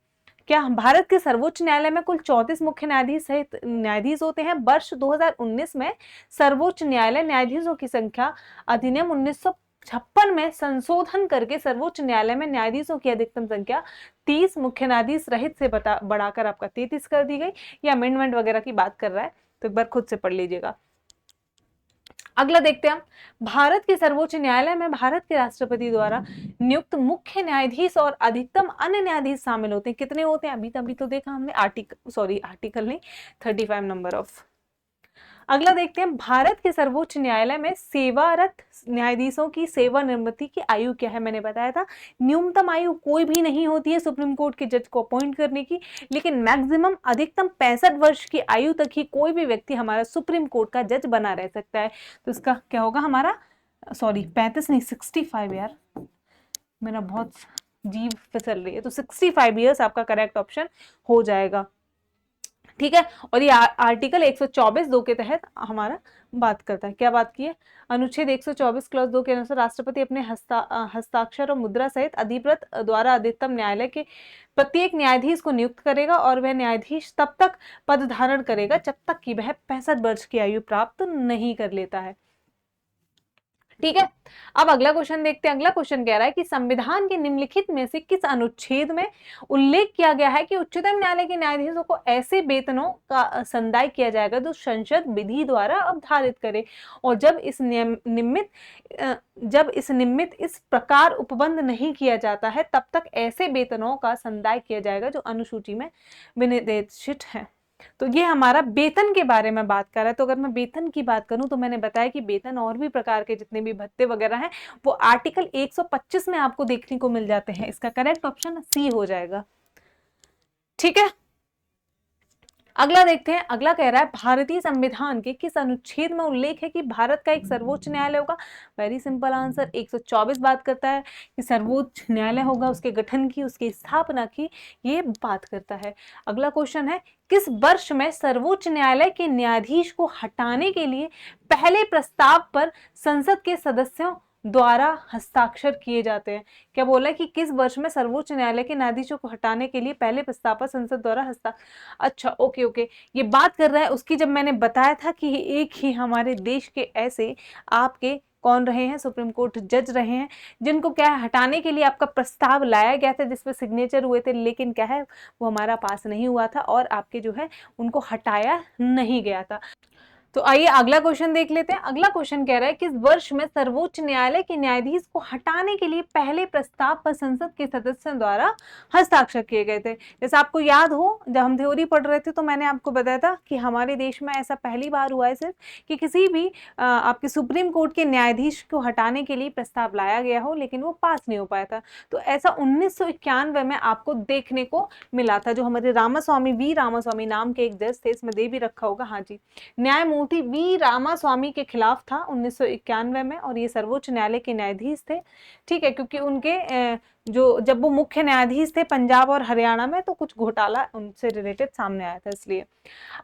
क्या भारत के सर्वोच्च न्यायालय में कुल 34 मुख्य न्यायाधीश सहित न्यायाधीश होते हैं। वर्ष 2019 में सर्वोच्च न्यायालय न्यायाधीशों की संख्या अधिनियम 1956 में संशोधन करके सर्वोच्च न्यायालय में न्यायाधीशों की अधिकतम संख्या 30 मुख्य न्यायाधीश रहित से बढ़ाकर आपका 33 कर दी गई। ये अमेंडमेंट वगैरह की बात कर रहा है, तो एक बार खुद से पढ़ लीजिएगा। अगला देखते हैं हम, भारत के सर्वोच्च न्यायालय में भारत के राष्ट्रपति द्वारा नियुक्त मुख्य न्यायाधीश और अधिकतम अन्य न्यायाधीश शामिल होते हैं। कितने होते हैं, अभी तो देखा हमने, आर्टिकल नहीं, 35 नंबर ऑफ। अगला देखते हैं, भारत के सर्वोच्च न्यायालय में सेवारत न्यायाधीशों की सेवानिवृत्ति की आयु क्या है। मैंने बताया था न्यूनतम आयु कोई भी नहीं होती है सुप्रीम कोर्ट के जज को अपॉइंट करने की, लेकिन मैक्सिमम अधिकतम 65 वर्ष की आयु तक ही कोई भी व्यक्ति हमारा सुप्रीम कोर्ट का जज बना रह सकता है। तो इसका क्या होगा हमारा, 35 नहीं 65 यार, मेरा बहुत जीभ फिसल रही है, तो 65 ईयर्स आपका करेक्ट ऑप्शन हो जाएगा। ठीक है, और ये आर्टिकल 124(2) के तहत हमारा बात करता है, क्या बात की है, अनुच्छेद 124 क्लॉज 2 के अनुसार राष्ट्रपति अपने हस्ताक्षर और मुद्रा सहित अधिकृत द्वारा अधिकतम न्यायालय के प्रत्येक न्यायाधीश को नियुक्त करेगा और वह न्यायाधीश तब तक पद धारण करेगा जब तक कि वह 65 वर्ष की आयु प्राप्त नहीं कर लेता है। ठीक है, अब अगला क्वेश्चन देखते हैं। अगला क्वेश्चन कह रहा है कि संविधान के निम्नलिखित में से किस अनुच्छेद में उल्लेख किया गया है कि उच्चतम न्यायालय के न्यायाधीशों को ऐसे वेतनों का संदाय किया जाएगा जो संसद विधि द्वारा अवधारित करे, और जब इस निमित्त इस प्रकार उपबंध नहीं किया जाता है तब तक ऐसे वेतनों का संदाय किया जाएगा जो अनुसूची में विनिर्देशित है। तो ये हमारा वेतन के बारे में बात कर रहा है। तो अगर मैं वेतन की बात करूं तो मैंने बताया कि वेतन और भी प्रकार के जितने भी भत्ते वगैरह हैं वो आर्टिकल 125 में आपको देखने को मिल जाते हैं। इसका करेक्ट ऑप्शन सी हो जाएगा। ठीक है, अगला देखते हैं। अगला कह रहा है भारतीय संविधान के किस अनुच्छेद में उल्लेख है कि भारत का एक सर्वोच्च न्यायालय होगा। वेरी सिंपल आंसर, 124 बात करता है कि सर्वोच्च न्यायालय होगा, उसके गठन की, उसकी स्थापना की, ये बात करता है। अगला क्वेश्चन है, किस वर्ष में सर्वोच्च न्यायालय के न्यायाधीश को हटाने के लिए पहले प्रस्ताव पर संसद के सदस्यों द्वारा हस्ताक्षर किए जाते हैं। क्या बोला है कि किस वर्ष में सर्वोच्च न्यायालय के न्यायाधीशों को हटाने के लिए पहले प्रस्ताव पर संसद द्वारा अच्छा ओके, ये बात कर रहा है उसकी। जब मैंने बताया था कि एक ही हमारे देश के ऐसे आपके कौन रहे हैं, सुप्रीम कोर्ट जज रहे हैं जिनको क्या है हटाने के लिए आपका प्रस्ताव लाया गया था जिसपे सिग्नेचर हुए थे, लेकिन क्या है वो हमारा पास नहीं हुआ था और आपके जो है उनको हटाया नहीं गया था। तो आइए अगला क्वेश्चन देख लेते हैं। अगला क्वेश्चन कह रहा है किस वर्ष में सर्वोच्च न्यायालय के न्यायाधीश को हटाने के लिए पहले प्रस्ताव पर संसद के सदस्यों द्वारा हस्ताक्षर किए गए थे। जैसे आपको याद हो जब हम थ्योरी पढ़ रहे थे तो मैंने आपको बताया था कि हमारे देश में ऐसा पहली बार हुआ है सिर्फ कि किसी भी आपके सुप्रीम कोर्ट के न्यायाधीश को हटाने के लिए प्रस्ताव लाया गया हो लेकिन वो पास नहीं हो पाया था। तो ऐसा 1991 में आपको देखने को मिला था। जो हमारे वी रामास्वामी नाम के एक जज थे, इसमें दे भी रखा होगा, हाँ जी, न्यायमूर्ति वी रामास्वामी के खिलाफ था 1991 में, और ये सर्वोच्च न्यायालय के न्यायाधीश थे। ठीक है, क्योंकि उनके जब वो मुख्य न्यायाधीश थे पंजाब और हरियाणा में तो कुछ घोटाला उनसे रिलेटेड सामने आया था, इसलिए।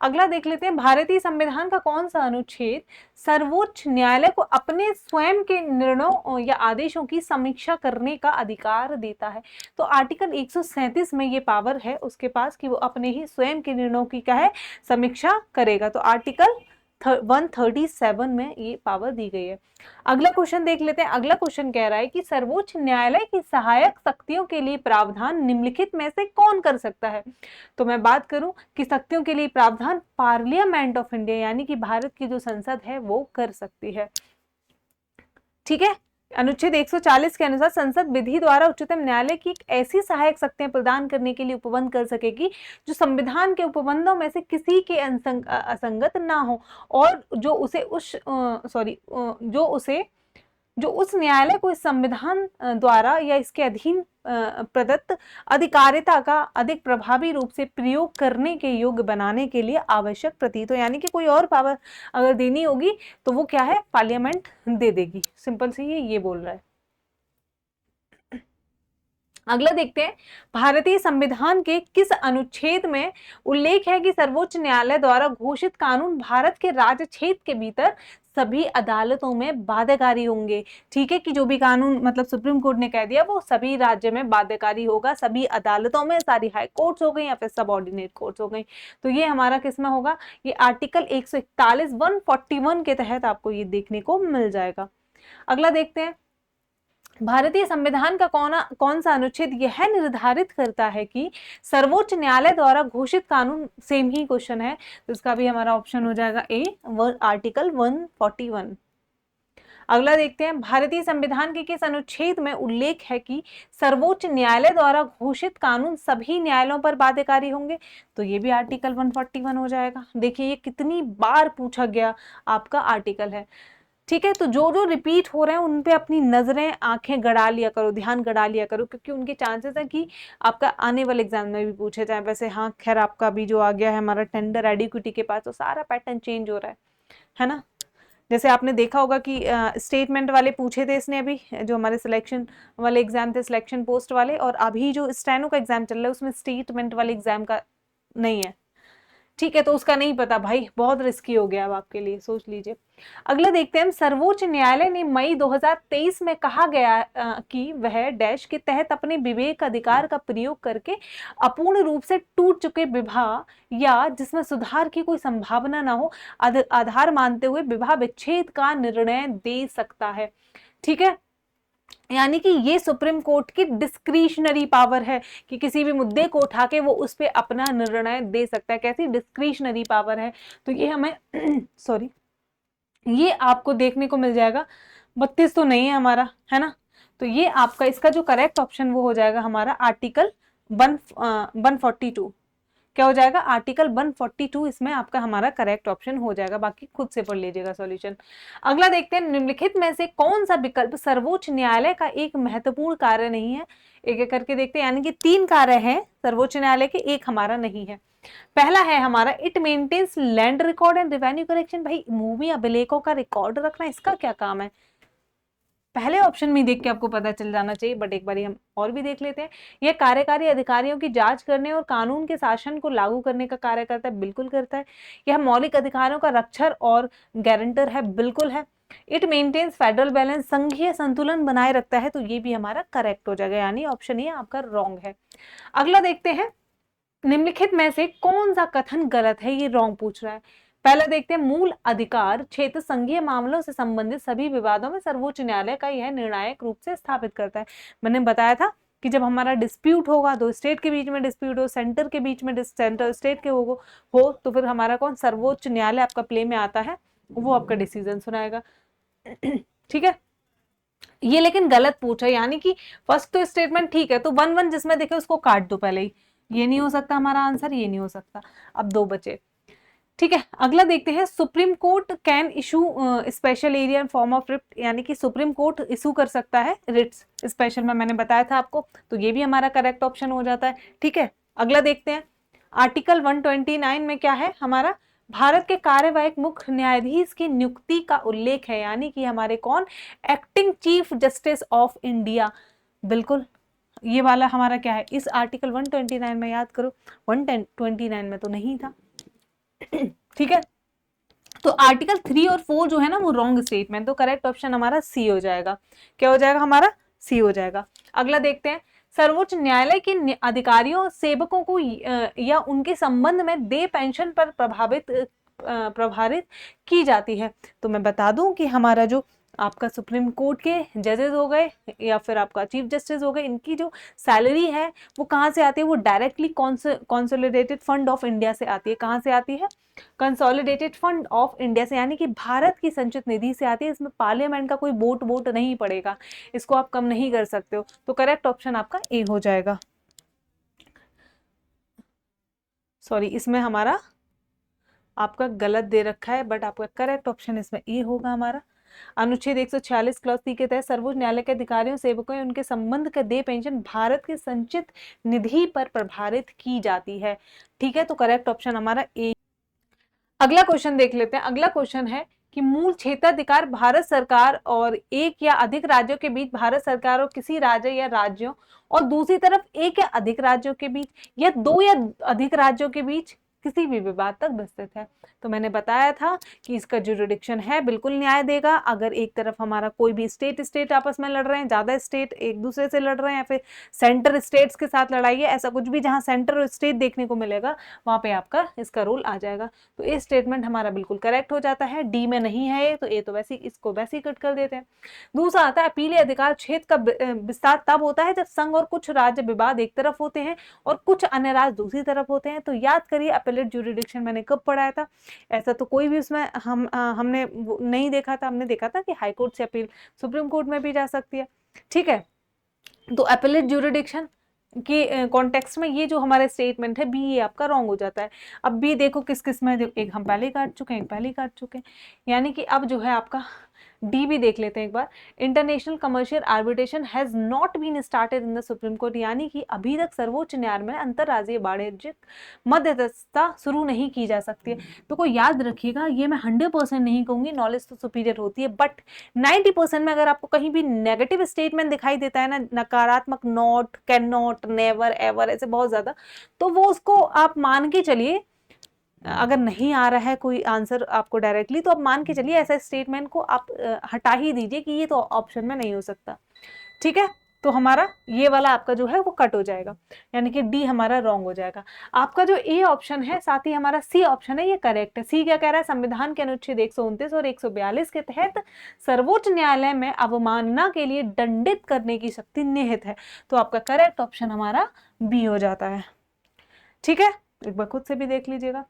अगला देख लेते हैं, भारतीय संविधान का कौन सा अनुच्छेद सर्वोच्च न्यायालय को अपने स्वयं के निर्णयों या आदेशों की समीक्षा करने का अधिकार देता है। तो आर्टिकल 137 में ये पावर है उसके पास कि वो अपने ही स्वयं के निर्णयों की क्या है समीक्षा करेगा। तो आर्टिकल 137 में ये पावर दी गई है। अगला क्वेश्चन देख लेते हैं। अगला क्वेश्चन कह रहा है कि सर्वोच्च न्यायालय की सहायक शक्तियों के लिए प्रावधान निम्नलिखित में से कौन कर सकता है। तो मैं बात करूं कि शक्तियों के लिए प्रावधान पार्लियामेंट ऑफ इंडिया यानी कि भारत की जो संसद है वो कर सकती है। ठीक है, अनुच्छेद 140 के अनुसार संसद विधि द्वारा उच्चतम न्यायालय की ऐसी सहायक शक्तियां प्रदान करने के लिए उपबंध कर सकेगी जो संविधान के उपबंधों में से किसी के असंगत ना हो और जो उस न्यायालय को इस संविधान द्वारा या इसके अधीन प्रदत्त अधिकारिता का अधिक प्रभावी रूप से प्रयोग करने के योग्य बनाने के लिए आवश्यक प्रतीत हो। यानी कि कोई और पावर अगर देनी होगी तो वो क्या है, पार्लियामेंट दे देगी। सिंपल सी ये बोल रहा है। अगला देखते हैं, भारतीय संविधान के किस अनुच्छेद में उल्लेख है कि सर्वोच्च न्यायालय द्वारा घोषित कानून भारत के राज्य क्षेत्र के भीतर सभी अदालतों में बाध्यकारी होंगे। ठीक है, कि जो भी कानून मतलब सुप्रीम कोर्ट ने कह दिया वो सभी राज्य में बाध्यकारी होगा, सभी अदालतों में, सारी हाई कोर्ट्स हो गई या फिर सबऑर्डिनेट कोर्ट्स हो गई। तो ये हमारा किसमें होगा, ये आर्टिकल 141 141 के तहत आपको ये देखने को मिल जाएगा। अगला देखते हैं, भारतीय संविधान का कौन सा अनुच्छेद यह निर्धारित करता है कि सर्वोच्च न्यायालय द्वारा घोषित कानून, सेम ही क्वेश्चन है तो इसका भी हमारा ऑप्शन हो जाएगा ए, आर्टिकल 141। अगला देखते हैं, भारतीय संविधान के किस अनुच्छेद में उल्लेख है कि सर्वोच्च न्यायालय द्वारा घोषित कानून सभी न्यायालयों पर बाध्यकारी होंगे। तो ये भी आर्टिकल 141 हो जाएगा। देखिए ये कितनी बार पूछा गया आपका आर्टिकल है। ठीक है, तो जो जो रिपीट हो रहे हैं उन पे अपनी नजरें आंखें गड़ा लिया करो, ध्यान गड़ा लिया करो, क्योंकि उनके चांसेस है कि आपका आने वाले एग्जाम में भी पूछे जाए। वैसे हाँ खैर आपका भी जो आ गया है हमारा टेंडर एडिक्विटी के पास, तो सारा पैटर्न चेंज हो रहा है ना। जैसे आपने देखा होगा कि स्टेटमेंट वाले पूछे थे इसने अभी, जो हमारे सिलेक्शन वाले एग्जाम थे, सिलेक्शन पोस्ट वाले, और अभी जो स्टेनो का एग्जाम चल रहा है उसमें स्टेटमेंट वाले एग्जाम का नहीं है। ठीक है, तो उसका नहीं पता भाई, बहुत रिस्की हो गया अब आपके लिए, सोच लीजिए। अगला देखते हैं, सर्वोच्च न्यायालय ने मई 2023 में कहा गया कि वह डैश के तहत अपने विवेक अधिकार का प्रयोग करके अपूर्ण रूप से टूट चुके विवाह या जिसमें सुधार की कोई संभावना ना हो आधार मानते हुए विवाह विच्छेद का निर्णय दे सकता है। ठीक है, यानी कि ये सुप्रीम कोर्ट की डिस्क्रिशनरी पावर है कि किसी भी मुद्दे को उठा के वो उस पर अपना निर्णय दे सकता है। कैसी डिस्क्रिशनरी पावर है, तो ये हमें सॉरी ये आपको देखने को मिल जाएगा। 32 तो नहीं है हमारा, है ना, तो ये आपका इसका जो करेक्ट ऑप्शन वो हो जाएगा हमारा आर्टिकल 142। क्या हो जाएगा, आर्टिकल 142 इसमें आपका हमारा करेक्ट ऑप्शन हो जाएगा। बाकी खुद से पढ़ लीजिएगा सॉल्यूशन। अगला देखते हैं, निम्नलिखित में से कौन सा विकल्प सर्वोच्च न्यायालय का एक महत्वपूर्ण कार्य नहीं है। एक एक करके देखते हैं, यानी कि 3 कार्य हैं सर्वोच्च न्यायालय के, एक हमारा नहीं है। पहला है हमारा it maintains land record and revenue collection. भाई भूमि अभिलेखों का रिकॉर्ड रखना इसका क्या काम है, पहले ऑप्शन में देख के आपको पता चल जाना चाहिए, बट एक बार हम और भी देख लेते हैं। यह कार्यकारी अधिकारियों की जांच करने और कानून के शासन को लागू करने का कार्य करता है, बिल्कुल करता है। यह मौलिक अधिकारों का रक्षक और गारंटर है, बिल्कुल है। इट मेंटेन्स फेडरल बैलेंस, संघीय संतुलन बनाए रखता है, तो ये भी हमारा करेक्ट हो जाएगा, यानी ऑप्शन ए आपका रॉन्ग है। अगला देखते हैं, निम्नलिखित में से कौन सा कथन गलत है, ये रॉन्ग पूछ रहा है। पहला देखते हैं, मूल अधिकार क्षेत्र संघीय मामलों से संबंधित सभी विवादों में सर्वोच्च न्यायालय का यह निर्णायक रूप से स्थापित करता है। मैंने बताया था कि जब हमारा डिस्प्यूट होगा, दो स्टेट के बीच में डिस्प्यूट हो, सेंटर के बीच में, सेंटर स्टेट के हो तो फिर हमारा कौन, सर्वोच्च न्यायालय आपका प्ले में आता है, वो आपका डिसीजन सुनाएगा। ठीक है, ये लेकिन गलत पूछा, यानी कि फर्स्ट तो स्टेटमेंट ठीक है, तो 1-1 जिसमें देखे उसको काट दो पहले ही, ये नहीं हो सकता हमारा आंसर, ये नहीं हो सकता। अब 2 बचे। ठीक है, अगला देखते हैं, supreme court can issue special area form of writ, यानी कि सुप्रीम कोर्ट इशू कर सकता है रिट्स स्पेशल में, मैंने बताया था आपको, तो ये भी हमारा करेक्ट ऑप्शन हो जाता है। ठीक है, अगला देखते हैं, आर्टिकल 129 में क्या है हमारा, भारत के कार्यवाहक मुख्य न्यायाधीश की नियुक्ति का उल्लेख है, यानी कि हमारे कौन, acting chief justice of India, बिल्कुल ये वाला हमारा क्या है, इस आर्टिकल 129 में, याद करो 129 में तो नहीं था। ठीक है, तो आर्टिकल 3 और 4 जो है ना वो रॉन्ग स्टेटमेंट, तो करेक्ट ऑप्शन हमारा सी हो जाएगा। क्या हो जाएगा हमारा, सी हो जाएगा। अगला देखते हैं, सर्वोच्च न्यायालय के अधिकारियों सेवकों को या उनके संबंध में देय पेंशन पर प्रभावित की जाती है। तो मैं बता दूं कि हमारा जो आपका सुप्रीम कोर्ट के जजेस हो गए या फिर आपका चीफ जस्टिस हो गए, इनकी जो सैलरी है वो कहाँ से आती है? वो directly consolidated fund of India से आती है। कहाँ से आती है? कंसोलिडेटेड फंड ऑफ इंडिया से, यानी कि भारत की संचित निधि से आती है। इसमें पार्लियामेंट का कोई वोट नहीं पड़ेगा, इसको आप कम नहीं कर सकते हो। तो करेक्ट ऑप्शन आपका ए हो जाएगा। सॉरी, इसमें हमारा आपका गलत दे रखा है, बट आपका करेक्ट ऑप्शन इसमें ए होगा हमारा। अनुच्छेद 146 क्लॉज 3 के तहत सर्वोच्च न्यायालय के अधिकारियों सेवकों उनके संबंध का देय पेंशन भारत के संचित निधि पर प्रभारित की जाती है। ठीक है, तो करेक्ट ऑप्शन हमारा ए। अगला क्वेश्चन देख लेते हैं। अगला क्वेश्चन है कि मूल क्षेत्राधिकार भारत सरकार और एक या अधिक राज्यों के बीच, भारत सरकार और किसी राज्य या राज्यों, और दूसरी तरफ एक या अधिक राज्यों के बीच या दो या अधिक राज्यों के बीच किसी भी विवाद तक विस्तृत है। तो मैंने बताया था कि इसका जुरिडिक्शन है, बिल्कुल न्याय देगा। अगर एक तरफ हमारा कोई भी स्टेट आपस में लड़ रहे हैं, ज्यादा स्टेट एक दूसरे से लड़ रहे हैं, या फिर सेंटर स्टेट्स के साथ लड़ाई है, ऐसा कुछ भी जहां सेंटर और स्टेट देखने को मिलेगा वहां पे आपका इसका रोल आ जाएगा। तो ये स्टेटमेंट हमारा बिल्कुल करेक्ट हो जाता है। डी में नहीं है ये, तो ये तो वैसे इसको वैसे ही कट कर देते हैं। दूसरा आता है अपीलीय अधिकार क्षेत्र का विस्तार तब होता है जब संघ और कुछ राज्य विवाद एक तरफ होते हैं और कुछ अन्य राज्य दूसरी तरफ होते हैं। तो याद करिए अपीलेट ज्यूरिडिक्शन मैंने कब पढ़ाया था? ऐसा तो कोई भी उसमें हमने नहीं देखा था। हमने देखा था कि हाई कोर्ट से अपील सुप्रीम कोर्ट में भी जा सकती है। ठीक है, तो अपीलेट ज्यूरिडिक्शन के कॉन्टेक्स्ट में ये जो हमारा स्टेटमेंट है बी, ये आपका रॉन्ग हो जाता है। अब बी देखो किस किस में, एक हम पहले काट चुके हैं, एक पहले काट चुके हैं, यानी कि अब जो है आपका डी भी देख लेते हैं एक बार। International commercial arbitration has not been started in the supreme court, यानी कि अभी तक सर्वोच्च न्यायालय में अंतरराज्यीय वाणिज्यिक मध्यस्थता शुरू नहीं की जा सकती है। तो कोई याद रखिएगा, ये मैं 100% नहीं कहूंगी, नॉलेज तो सुपीरियर होती है, बट 90% में अगर आपको कहीं भी नेगेटिव स्टेटमेंट दिखाई देता है ना, नकारात्मक, not, can not, never, ever, ऐसे बहुत ज्यादा, तो वो उसको आप मान के चलिए। अगर नहीं आ रहा है कोई आंसर आपको डायरेक्टली, तो आप मान के चलिए ऐसा स्टेटमेंट को आप हटा ही दीजिए कि ये तो ऑप्शन में नहीं हो सकता। ठीक है, तो हमारा ये वाला आपका जो है वो कट हो जाएगा, यानी कि डी हमारा रॉन्ग हो जाएगा। आपका जो ए ऑप्शन है, साथ ही हमारा सी ऑप्शन है, ये करेक्ट है। सी क्या कह रहा है? संविधान के अनुच्छेद 129 और 142 के तहत सर्वोच्च न्यायालय में अवमानना के लिए दंडित करने की शक्ति निहित है। तो आपका करेक्ट ऑप्शन हमारा बी हो जाता है। ठीक है, एक बार खुद से भी देख लीजिएगा।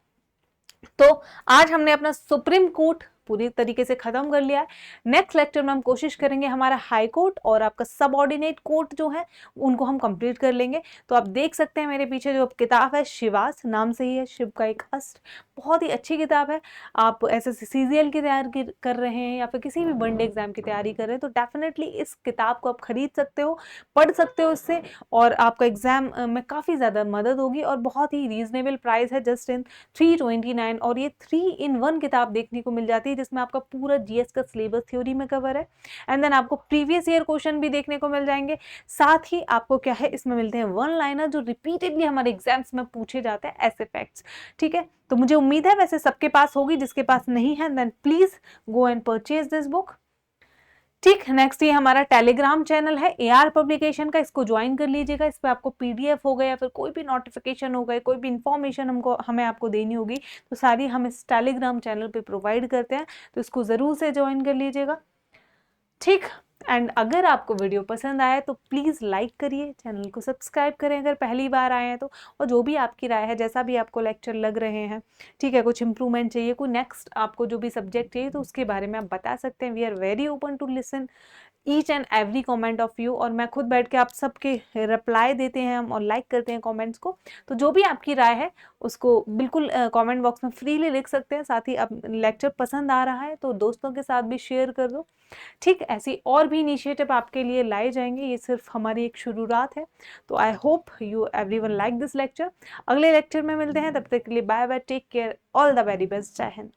तो आज हमने अपना सुप्रीम कोर्ट पूरी तरीके से खत्म कर लिया है। नेक्स्ट लेक्चर में हम कोशिश करेंगे हमारा हाई कोर्ट और आपका सबऑर्डिनेट कोर्ट जो है उनको हम कंप्लीट कर लेंगे। तो आप देख सकते हैं मेरे पीछे जो किताब है, शिवास नाम से ही है, शिव का एक अस्त्र, बहुत ही अच्छी किताब है। आप ऐसे CGL की तैयारी कर रहे हैं या फिर किसी भी वनडे एग्जाम की तैयारी कर रहे हैं तो डेफिनेटली इस किताब को आप खरीद सकते हो, पढ़ सकते हो इससे, और आपका एग्जाम में काफ़ी ज़्यादा मदद होगी। और बहुत ही रीजनेबल प्राइस है, जस्ट इन 329, और ये 3-in-1 किताब देखने को मिल जाती है जिसमें आपका पूरा GS का सिलेबस थ्योरी में कवर है, एंड देन आपको प्रीवियस ईयर क्वेश्चन भी देखने को मिल जाएंगे। साथ ही आपको क्या है, इसमें मिलते हैं 1-लाइनर जो रिपीटेडली हमारे एग्जाम्स में पूछे जाते हैं, ऐसे फैक्ट्स। ठीक है, तो मुझे उम्मीद है वैसे सबके पास होगी, जिसके पास नहीं है then please go and purchase this book. ठीक, नेक्स्ट ये हमारा टेलीग्राम चैनल है AR पब्लिकेशन का, इसको ज्वाइन कर लीजिएगा। इस पर आपको PDF हो गया या फिर कोई भी नोटिफिकेशन हो गए, कोई भी इंफॉर्मेशन हमें आपको देनी होगी तो सारी हम इस टेलीग्राम चैनल पे प्रोवाइड करते हैं, तो इसको ज़रूर से ज्वाइन कर लीजिएगा। ठीक, एंड अगर आपको वीडियो पसंद आया तो प्लीज़ लाइक करिए, चैनल को सब्सक्राइब करें अगर पहली बार आए हैं तो, और जो भी आपकी राय है, जैसा भी आपको लेक्चर लग रहे हैं, ठीक है, कुछ इंप्रूवमेंट चाहिए, कोई नेक्स्ट आपको जो भी सब्जेक्ट चाहिए तो उसके बारे में आप बता सकते हैं। We are very open to listen each and every comment of you, और मैं खुद बैठ के आप सबके रिप्लाई देते हैं हम और लाइक करते हैं कमेंट्स को। तो जो भी आपकी राय है उसको बिल्कुल कमेंट बॉक्स में फ्रीली लिख सकते हैं। साथ ही अब लेक्चर पसंद आ रहा है तो दोस्तों के साथ भी शेयर कर दो। ठीक, ऐसी और भी इनिशिएटिव आपके लिए लाए जाएंगे, ये सिर्फ हमारी एक शुरुआत है। तो I hope you everyone like this lecture. अगले लेक्चर में मिलते हैं, तब तक के लिए bye bye, take care, all the very best, जय हिंद।